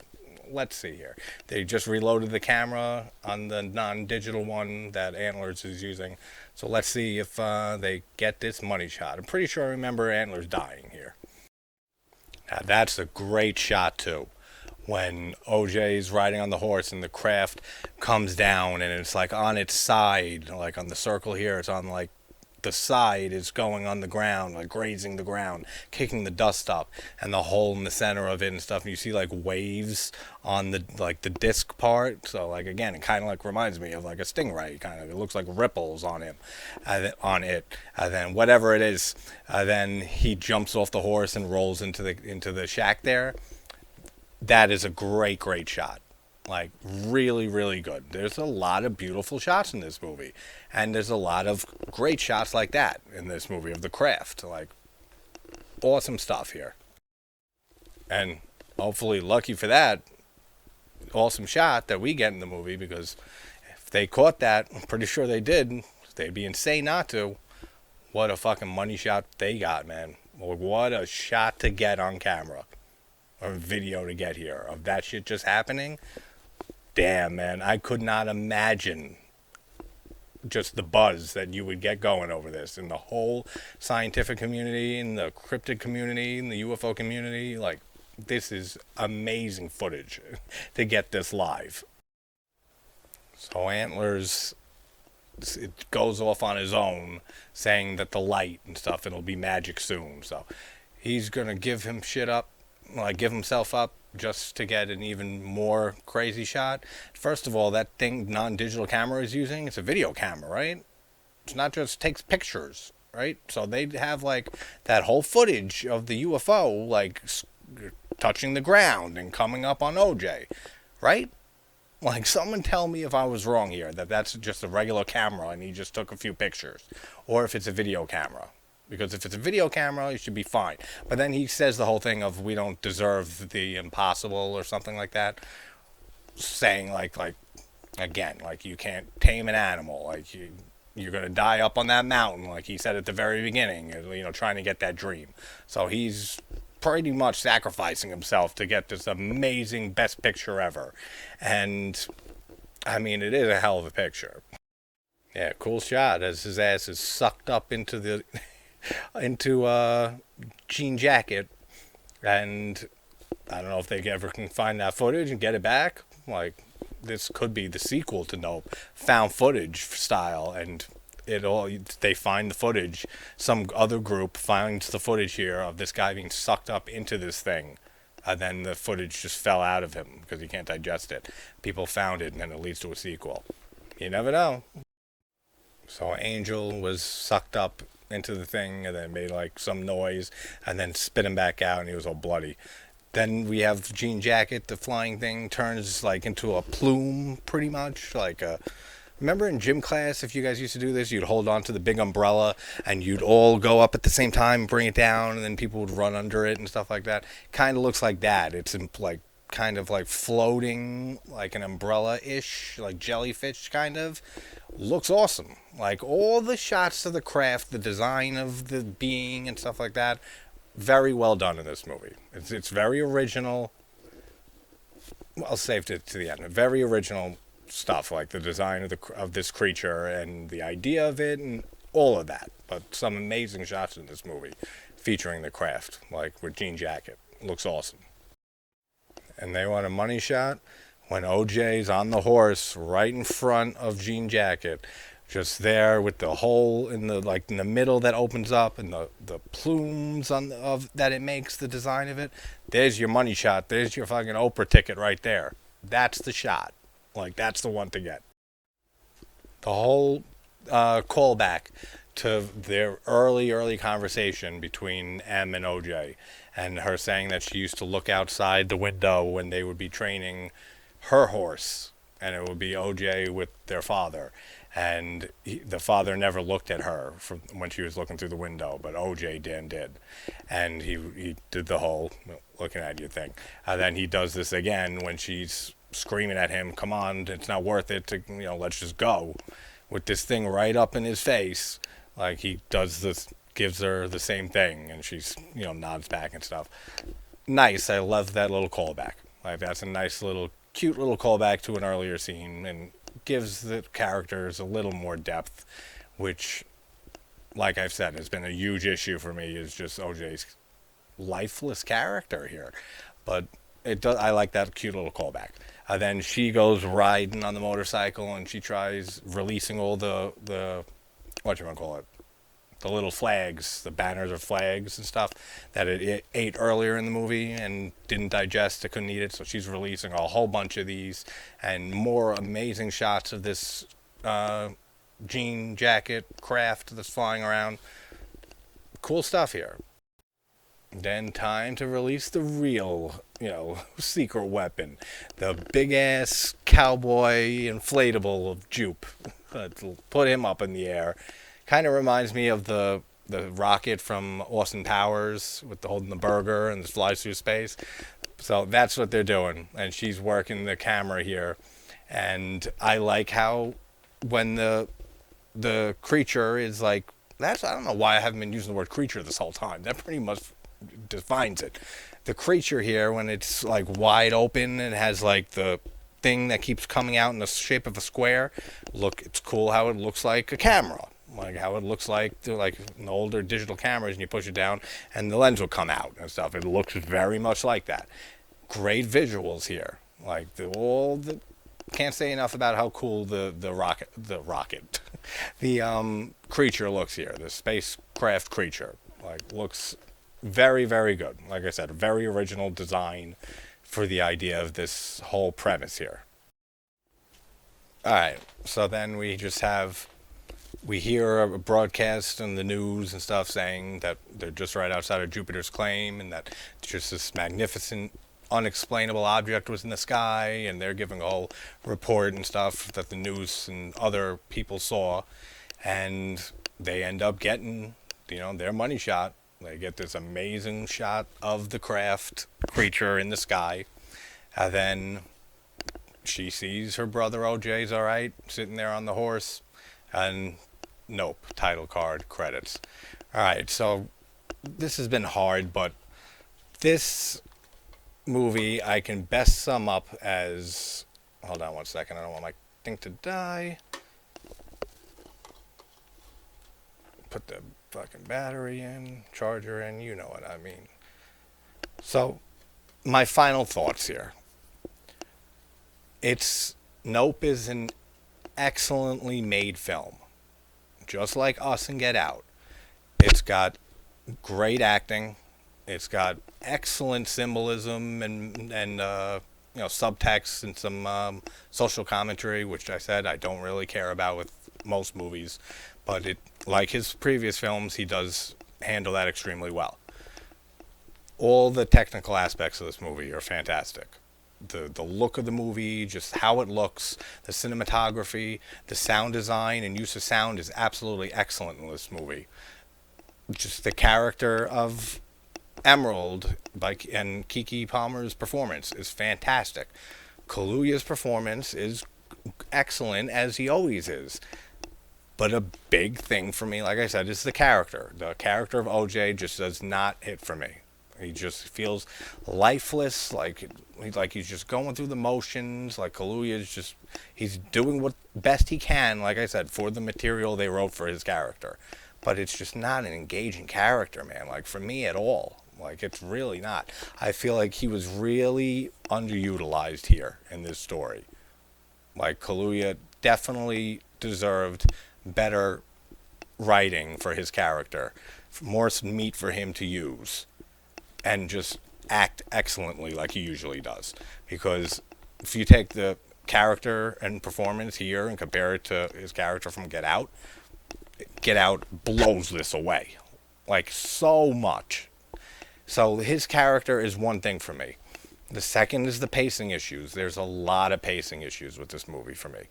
let's see here. They just reloaded the camera on the non-digital one that Antlers is using. So let's see if they get this money shot. I'm pretty sure I remember Antlers dying here. Now that's a great shot too. When OJ's riding on the horse and the craft comes down and it's like on its side, like on the circle here, it's on like the side is going on the ground, like grazing the ground, kicking the dust up, and the hole in the center of it and stuff. And you see like waves on the disc part. So like again, it kind of like reminds me of like a stingray. Kind of, it looks like ripples on him, on it. And then whatever it is, then he jumps off the horse and rolls into the shack there. that is a great, great shot. Like, really, really good. There's a lot of beautiful shots in this movie. And there's a lot of great shots like that in this movie of the craft. Like, awesome stuff here. And hopefully, lucky for that, awesome shot that we get in the movie, because if they caught that, I'm pretty sure they did. They'd be insane not to. What a fucking money shot they got, man. What a shot to get on camera. Or video to get here of that shit just happening. Damn, man. I could not imagine just the buzz that you would get going over this in the whole scientific community, in the cryptid community, in the UFO community. Like, this is amazing footage to get this live. So Antlers, it goes off on his own, saying that the light and stuff, it'll be magic soon. So he's gonna give him shit up, like give himself up, just to get an even more crazy shot. First of all, that thing non-digital camera is using, it's a video camera, right? It's not just takes pictures, right? So they'd have like that whole footage of the UFO like touching the ground and coming up on OJ, right? Like, someone tell me if I was wrong here, that that's just a regular camera and he just took a few pictures, or if it's a video camera. Because if it's a video camera, it should be fine. But then he says the whole thing of we don't deserve the impossible or something like that, saying like again, like you can't tame an animal, like you're gonna die up on that mountain, like he said at the very beginning, trying to get that dream. So he's pretty much sacrificing himself to get this amazing best picture ever. And I mean, it is a hell of a picture. Yeah, cool shot as his ass is sucked up into the into jean jacket, and I don't know if they ever can find that footage and get it back. Like, this could be the sequel to Nope, found footage style, and they find the footage. Some other group finds the footage here of this guy being sucked up into this thing, and then the footage just fell out of him because he can't digest it. People found it, and then it leads to a sequel. You never know. So Angel was sucked up into the thing and then made like some noise and then spit him back out, and he was all bloody. Then we have the jean jacket, the flying thing turns like into a plume, pretty much like a. Remember in gym class, if you guys used to do this, you'd hold on to the big umbrella and you'd all go up at the same time and bring it down, and then people would run under it and stuff like that. Kind of looks like that. It's like kind of like floating like an umbrella-ish, like jellyfish kind of. Looks awesome. Like, all the shots of the craft, the design of the being and stuff like that, very well done in this movie. It's very original. I'll save it to the end. Very original stuff, like the design of this creature and the idea of it and all of that. But some amazing shots in this movie featuring the craft, like with Jean Jacket. Looks awesome. And they want a money shot when OJ's on the horse right in front of Jean Jacket, just there with the hole in the middle that opens up, and the plumes of that it makes, the design of it. There's your money shot. There's your fucking Oprah ticket right there. That's the shot. Like, that's the one to get. The whole callback to their early conversation between M and OJ, and her saying that she used to look outside the window when they would be training her horse, and it would be OJ with their father, and the father never looked at her from when she was looking through the window, but OJ did, and he did the whole looking at you thing, and then he does this again when she's screaming at him, come on, it's not worth it to, let's just go, with this thing right up in his face. Like, he does this, gives her the same thing, and she's, nods back and stuff. Nice. I love that little callback. Like, that's a nice little cute little callback to an earlier scene, and gives the characters a little more depth, which, like I've said, has been a huge issue for me, is just OJ's lifeless character here. But it does. I like that cute little callback. Then she goes riding on the motorcycle, and she tries releasing all the what you want to call it, the little flags, the banners or flags and stuff that it ate earlier in the movie and didn't digest. It couldn't eat it, so she's releasing a whole bunch of these, and more amazing shots of this jean jacket craft that's flying around. Cool stuff here. Then time to release the real, secret weapon. The big ass cowboy inflatable of Jupe. Let's put him up in the air. Kind of reminds me of the rocket from Austin Powers with the holding the burger and flies through space. So that's what they're doing, and she's working the camera here, and I like how when the creature is like that's I don't know why I haven't been using the word creature this whole time. That pretty much defines it. The creature here when it's like wide open and has like the thing that keeps coming out in the shape of a square. Look, it's cool how it looks like a camera. Like how it looks like in older digital cameras, and you push it down, and the lens will come out and stuff. It looks very much like that. Great visuals here. Like all the can't say enough about how cool the rocket the creature looks here. The spacecraft creature looks very very good. Like I said, a very original design for the idea of this whole premise here. All right, so then we hear a broadcast in the news and stuff saying that they're just right outside of Jupiter's claim and that just this magnificent, unexplainable object was in the sky, and they're giving a whole report and stuff that the news and other people saw, and they end up getting, their money shot. They get this amazing shot of the craft creature in the sky, and then she sees her brother OJ's all right, sitting there on the horse, and nope, title card, credits. All right, so this has been hard, but this movie I can best sum up as. Hold on one second, I don't want my thing to die. Put the fucking battery in, charger in, you know what I mean. So, my final thoughts here. Nope is an excellently made film. Just like Us and Get Out. It's got great acting. It's got excellent symbolism and subtext and some social commentary, which I said I don't really care about with most movies, but like his previous films, he does handle that extremely well. All the technical aspects of this movie are fantastic. The look of the movie, just how it looks, the cinematography, the sound design and use of sound is absolutely excellent in this movie. Just the character of Emerald and Kiki Palmer's performance is fantastic. Kaluuya's performance is excellent as he always is. But a big thing for me, like I said, is the character. The character of OJ just does not hit for me. He just feels lifeless, like he's just going through the motions. Like Kaluuya's he's doing what best he can, like I said, for the material they wrote for his character. But it's just not an engaging character, man. Like for me at all. Like it's really not. I feel like he was really underutilized here in this story. Like Kaluuya definitely deserved better writing for his character, more meat for him to use, and just act excellently like he usually does. Because if you take the character and performance here and compare it to his character from Get Out blows this away. Like so much. So his character is one thing for me. The second is the pacing issues. There's a lot of pacing issues with this movie for me.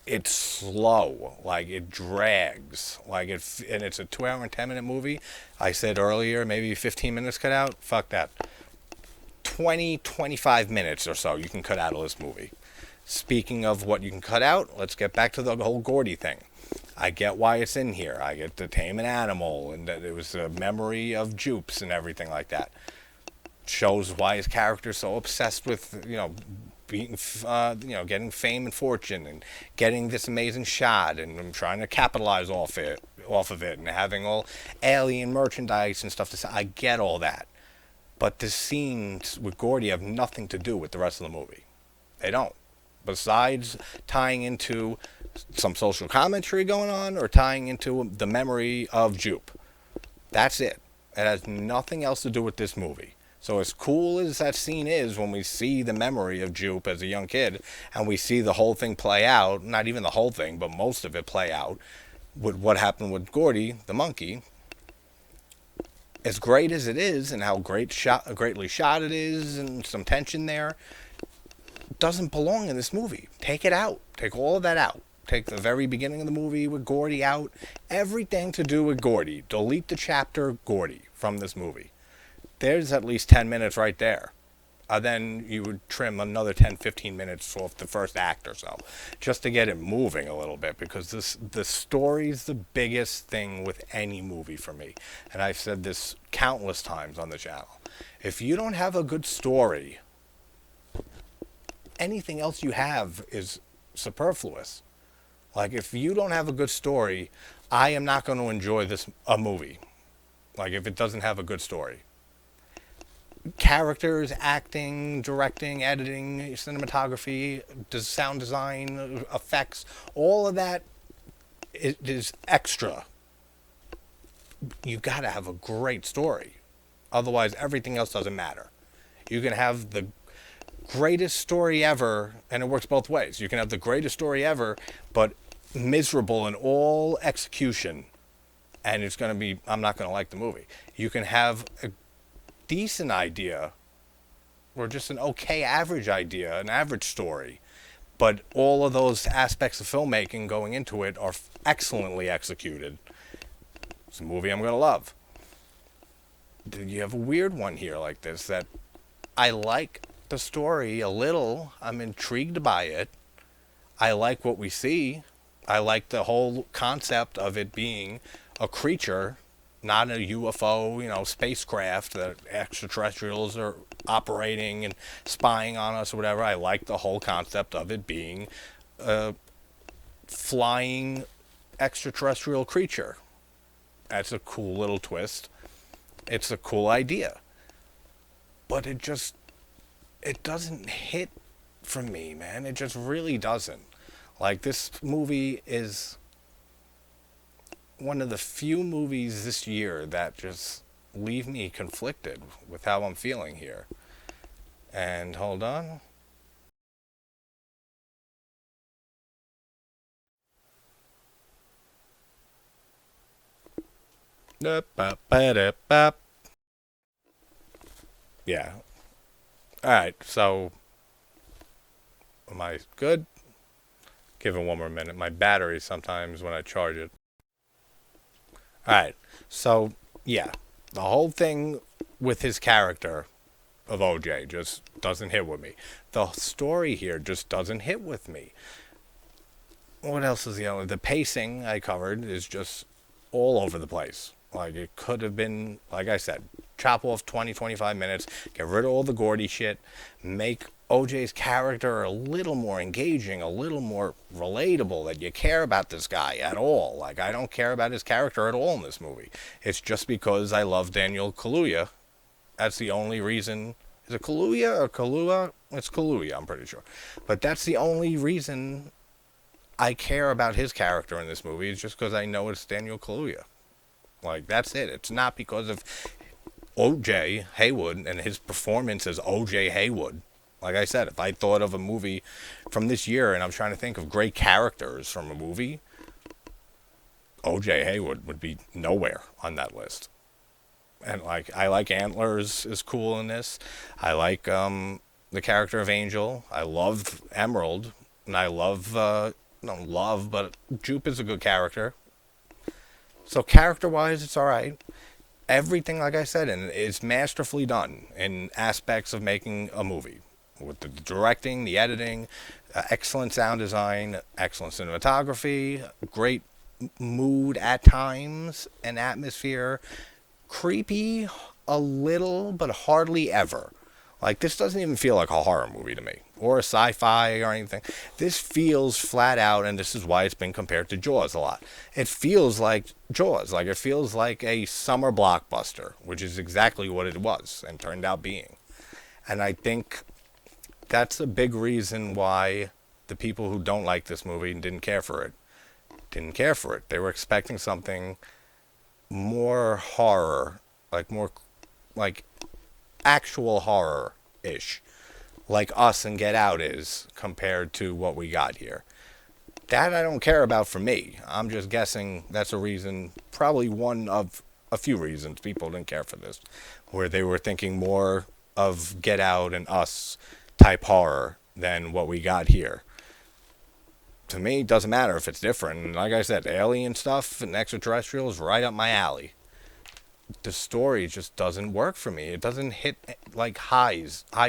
It's slow, like it drags, and it's a 2 hour and 10 minute movie. I said earlier, maybe 15 minutes cut out. Fuck that. 25 minutes or so you can cut out of this movie. Speaking of what you can cut out, let's get back to the whole Gordy thing. I get why it's in here. I get to tame an animal, and that it was a memory of Jupes and everything like that. Shows why his character's so obsessed with, being, getting fame and fortune and getting this amazing shot and trying to capitalize off of it and having all alien merchandise and stuff to say. I get all that. But the scenes with Gordy have nothing to do with the rest of the movie. They don't. Besides tying into some social commentary going on or tying into the memory of Jupe. That's it. It has nothing else to do with this movie. So as cool as that scene is when we see the memory of Jupe as a young kid and we see the whole thing play out, not even the whole thing, but most of it play out with what happened with Gordy, the monkey, as great as it is and how greatly shot it is and some tension there, doesn't belong in this movie. Take it out. Take all of that out. Take the very beginning of the movie with Gordy out. Everything to do with Gordy. Delete the chapter Gordy from this movie. There's at least 10 minutes right there. Then you would trim another 10, 15 minutes off the first act or so, just to get it moving a little bit, because the story's the biggest thing with any movie for me. And I've said this countless times on the channel. If you don't have a good story, anything else you have is superfluous. Like, if you don't have a good story, I am not going to enjoy a movie. Like, if it doesn't have a good story. Characters, acting, directing, editing, cinematography, sound design, effects, all of that is extra. You gotta have a great story. Otherwise, everything else doesn't matter. You can have the greatest story ever, and it works both ways. You can have the greatest story ever, but miserable in all execution, and I'm not gonna like the movie. You can have a decent idea, or just an okay average idea, an average story, but all of those aspects of filmmaking going into it are excellently executed. It's a movie I'm going to love. You have a weird one here like this, that I like the story a little. I'm intrigued by it. I like what we see. I like the whole concept of it being a creature, not a UFO, spacecraft that extraterrestrials are operating and spying on us or whatever. I like the whole concept of it being a flying extraterrestrial creature. That's a cool little twist. It's a cool idea. But it doesn't hit for me, man. It just really doesn't. Like, this movie is one of the few movies this year that just leave me conflicted with how I'm feeling here. And hold on. Yeah. Alright, so am I good? Give it one more minute. My battery sometimes when I charge it. Alright, so yeah, the whole thing with his character of OJ just doesn't hit with me. The story here just doesn't hit with me. What else is the pacing I covered is just all over the place. Like, it could have been, like I said, chop off 20, 25 minutes, get rid of all the Gordy shit, make OJ's character a little more engaging, a little more relatable, that you care about this guy at all. Like, I don't care about his character at all in this movie. It's just because I love Daniel Kaluuya. That's the only reason. Is it Kaluuya or Kalua? It's Kaluuya, I'm pretty sure. But that's the only reason I care about his character in this movie, is just because I know it's Daniel Kaluuya. Like, that's it. It's not because of OJ Haywood and his performance as OJ Haywood. Like I said, if I thought of a movie from this year and I'm trying to think of great characters from a movie, OJ Haywood would be nowhere on that list. And like, I like Antlers is cool in this. I like the character of Angel. I love Emerald, and I love not love, but Jupe is a good character. So character-wise, it's all right. Everything, like I said, and is masterfully done in aspects of making a movie, with the directing, the editing, excellent sound design, excellent cinematography, great mood at times, and atmosphere. Creepy a little, but hardly ever. Like, this doesn't even feel like a horror movie to me, or a sci-fi or anything. This feels flat out, and this is why it's been compared to Jaws a lot. It feels like Jaws. Like, it feels like a summer blockbuster, which is exactly what it was and turned out being. And I think that's a big reason why the people who don't like this movie and didn't care for it. They were expecting something more horror, like actual horror-ish, like Us and Get Out is, compared to what we got here. That I don't care about for me. I'm just guessing that's a reason, probably one of a few reasons people didn't care for this, where they were thinking more of Get Out and Us type horror than what we got here. To me, it doesn't matter if it's different. And like I said, alien stuff and extraterrestrials right up my alley. The story just doesn't work for me. It doesn't hit like high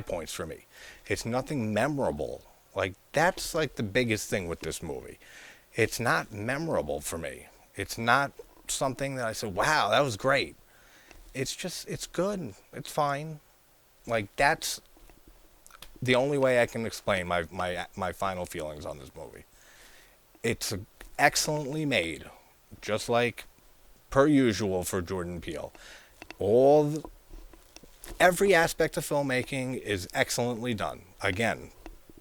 points for me. It's nothing memorable. Like that's like the biggest thing with this movie. It's not memorable for me. It's not something that I said, "Wow, that was great." It's good. It's fine. Like that's the only way I can explain my final feelings on this movie. It's excellently made, just like per usual for Jordan Peele. All the, every aspect of filmmaking is excellently done. Again,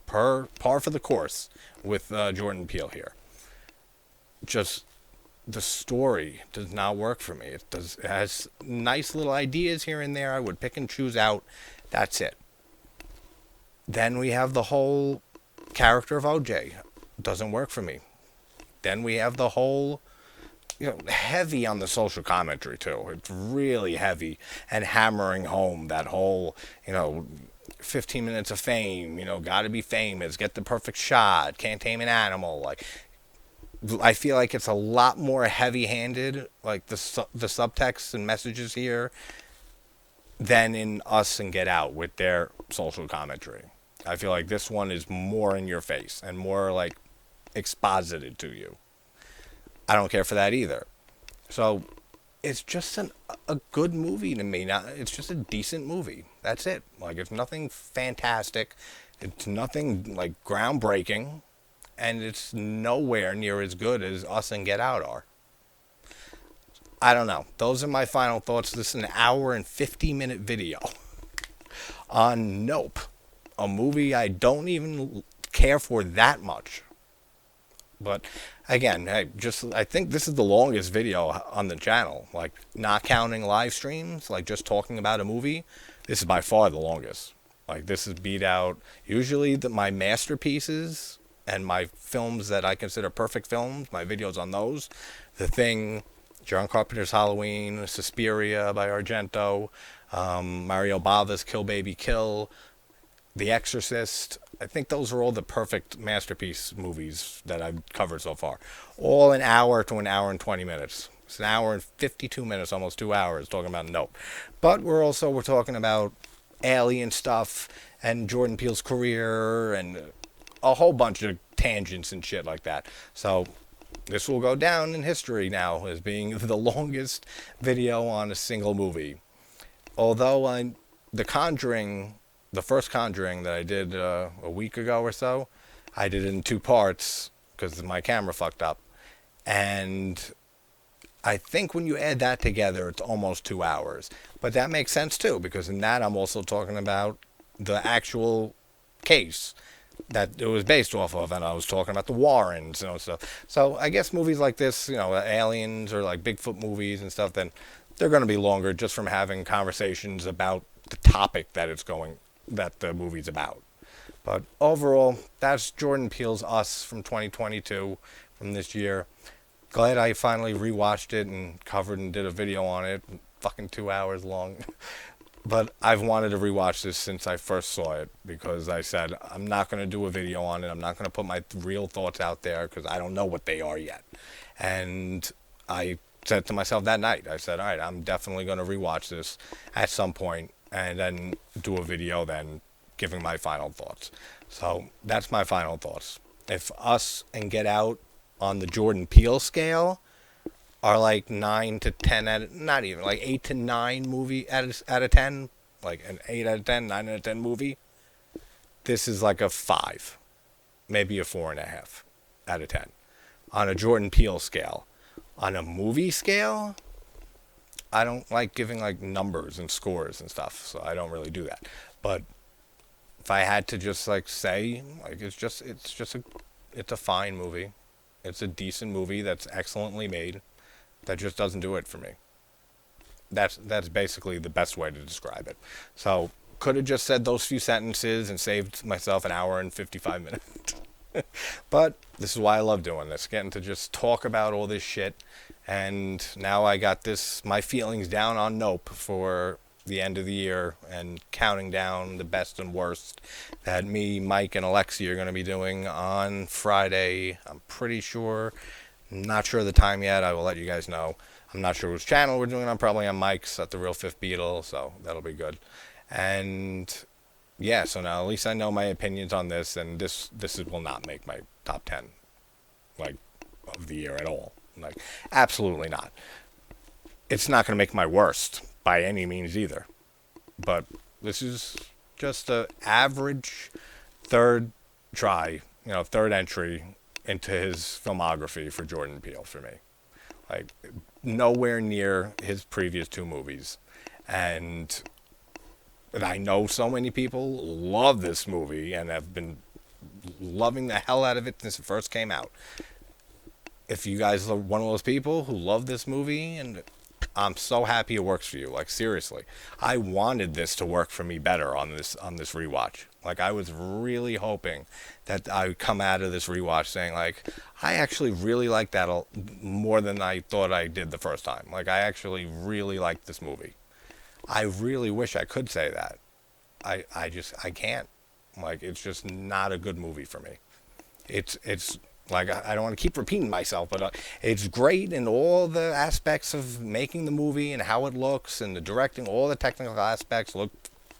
per par for the course with Jordan Peele here. Just the story does not work for me. It has nice little ideas here and there. I would pick and choose out. That's it. Then we have the whole character of OJ. Doesn't work for me. Then we have the whole, heavy on the social commentary too. It's really heavy and hammering home that whole, 15 minutes of fame, gotta be famous, get the perfect shot, can't tame an animal. Like, I feel like it's a lot more heavy-handed, like the subtext and messages here, than in Us and Get Out with their social commentary. I feel like this one is more in your face and more like exposited to you. I don't care for that either. So it's just a good movie to me. Now it's just a decent movie. That's it. Like it's nothing fantastic. It's nothing like groundbreaking, and it's nowhere near as good as Us and Get Out are. I don't know. Those are my final thoughts. This is an hour and 50-minute video on Nope, a movie I don't even care for that much. But again, I think this is the longest video on the channel. Like, not counting live streams, like just talking about a movie, this is by far the longest. Like, this is beat out usually my masterpieces and my films that I consider perfect films, my videos on those. The Thing, John Carpenter's Halloween, Suspiria by Argento, Mario Bava's Kill Baby Kill, The Exorcist. I think those are all the perfect masterpiece movies that I've covered so far. All an hour to an hour and 20 minutes. It's an hour and 52 minutes, almost 2 hours, talking about Nope. But we're talking about alien stuff and Jordan Peele's career and a whole bunch of tangents and shit like that. So this will go down in history now as being the longest video on a single movie. Although The Conjuring, the first Conjuring that I did a week ago or so, I did it in 2 parts because my camera fucked up. And I think when you add that together, it's almost 2 hours. But that makes sense too, because in that I'm also talking about the actual case that it was based off of, and I was talking about the Warrens, stuff. So I guess movies like this, aliens or like Bigfoot movies and stuff, then they're going to be longer just from having conversations about the topic that the movie's about. But overall, that's Jordan Peele's Us from 2022, from this year. Glad I finally rewatched it and covered and did a video on it. Fucking 2 hours long. But I've wanted to rewatch this since I first saw it, because I said I'm not going to do a video on it. I'm not going to put my real thoughts out there because I don't know what they are yet. And I said to myself that night, I said, all right, I'm definitely going to rewatch this at some point and then do a video then giving my final thoughts. So that's my final thoughts. If Us and Get Out on the Jordan Peele scale are like 9 to 10 not even, like 8 to 9 movie out of 10, like an 8 out of 10, 9 out of 10 movie, this is like a 5, maybe a 4.5 out of 10 on a Jordan Peele scale. On a movie scale, I don't like giving like numbers and scores and stuff, so I don't really do that. But if I had to just like say, like it's a fine movie. It's a decent movie that's excellently made. That just doesn't do it for me. That's basically the best way to describe it. So could have just said those few sentences and saved myself an hour and 55 minutes. But this is why I love doing this, getting to just talk about all this shit And now I got my feelings down on Nope for the end of the year and counting down the best and worst that me, Mike, and Alexi are going to be doing on Friday. I'm pretty sure. Not sure of the time yet. I will let you guys know. I'm not sure which channel we're doing it on. Probably on Mike's at the Real Fifth Beatle, so that'll be good. And yeah, so now at least I know my opinions on this, and will not make my top 10 like of the year at all. Like, absolutely not. It's not going to make my worst by any means either. But this is just a average third try, third entry into his filmography for Jordan Peele for me. Like, nowhere near his previous two movies. And I know so many people love this movie and have been loving the hell out of it since it first came out. If you guys are one of those people who love this movie, and I'm so happy it works for you. Like, seriously, I wanted this to work for me better on this rewatch. Like, I was really hoping that I would come out of this rewatch saying, like, I actually really like that more than I thought I did the first time. Like, I actually really liked this movie. I really wish I could say that. I can't. Like, it's just not a good movie for me. It's like, I don't want to keep repeating myself, but it's great in all the aspects of making the movie and how it looks and the directing. All the technical aspects look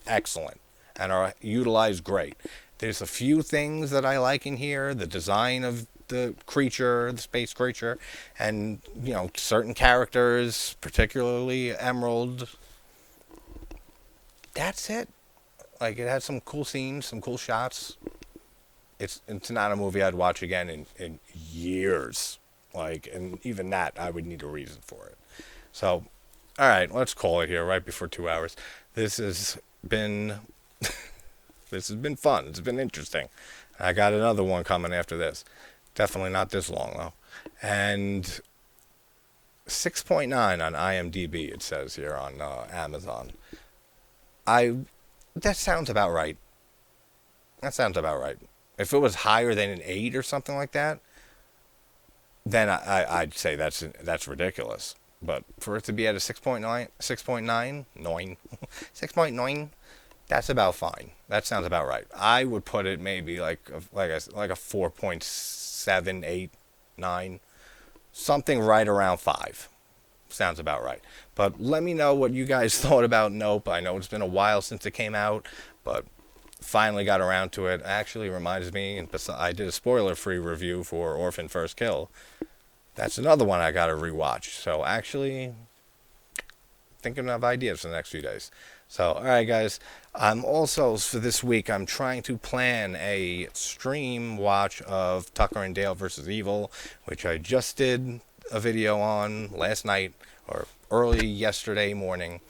excellent and are utilized great. There's a few things that I like in here. The design of the creature, the space creature, and, certain characters, particularly Emerald. That's it. Like, it has some cool scenes, some cool shots. It's not a movie I'd watch again in years. Like, and even that, I would need a reason for it. So, all right, let's call it here right before 2 hours. This has been fun. It's been interesting. I got another one coming after this. Definitely not this long though. And 6.9 on IMDb, it says here on Amazon. That sounds about right. If it was higher than an 8 or something like that, then I'd say that's ridiculous. But for it to be at a 6.9, that's about fine. That sounds about right. I would put it maybe like a 4.7, 8, 9, something right around 5. Sounds about right. But let me know what you guys thought about Nope. I know it's been a while since it came out, but finally got around to it. Actually reminds me, and I did a spoiler-free review for Orphan First Kill. That's another one I got to rewatch. So actually thinking of ideas for the next few days. So, all right, guys. I'm also, for this week, I'm trying to plan a stream watch of Tucker and Dale versus Evil, which I just did a video on last night or early yesterday morning.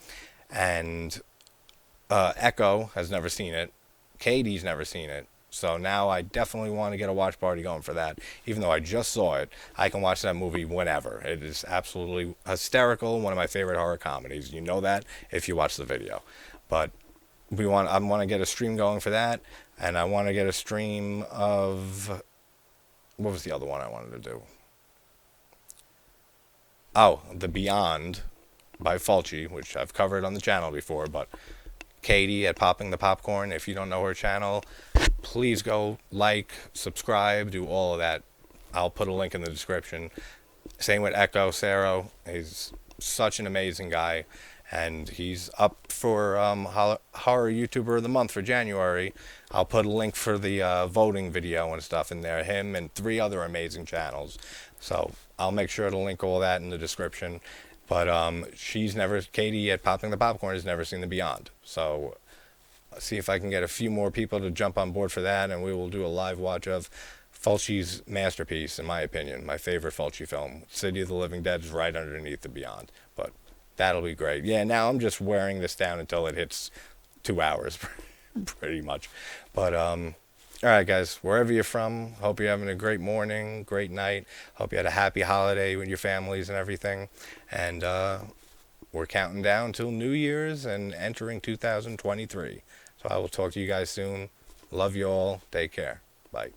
And Echo has never seen it. Katie's never seen it. So now I definitely want to get a watch party going for that. Even though I just saw it, I can watch that movie whenever. It is absolutely hysterical. One of my favorite horror comedies. You know that if you watch the video. But I want to get a stream going for that. And I want to get a stream of... What was the other one I wanted to do? Oh, The Beyond by Fulci, which I've covered on the channel before, but Katie at Popping the Popcorn, if you don't know her channel, please go like, subscribe, do all of that. I'll put a link in the description. Same with Echo Saro. He's such an amazing guy, and he's up for Horror YouTuber of the Month for January. I'll put a link for the voting video and stuff in there. Him and 3 other amazing channels. So I'll make sure to link all that in the description. But Katie at Popping the Popcorn has never seen The Beyond. So see if I can get a few more people to jump on board for that, and we will do a live watch of Fulci's masterpiece, in my opinion, my favorite Fulci film. City of the Living Dead is right underneath The Beyond. But that'll be great. Yeah, now I'm just wearing this down until it hits 2 hours, pretty much. But all right, guys, wherever you're from, hope you're having a great morning, great night. Hope you had a happy holiday with your families and everything. And we're counting down till New Year's and entering 2023. So I will talk to you guys soon. Love you all. Take care. Bye.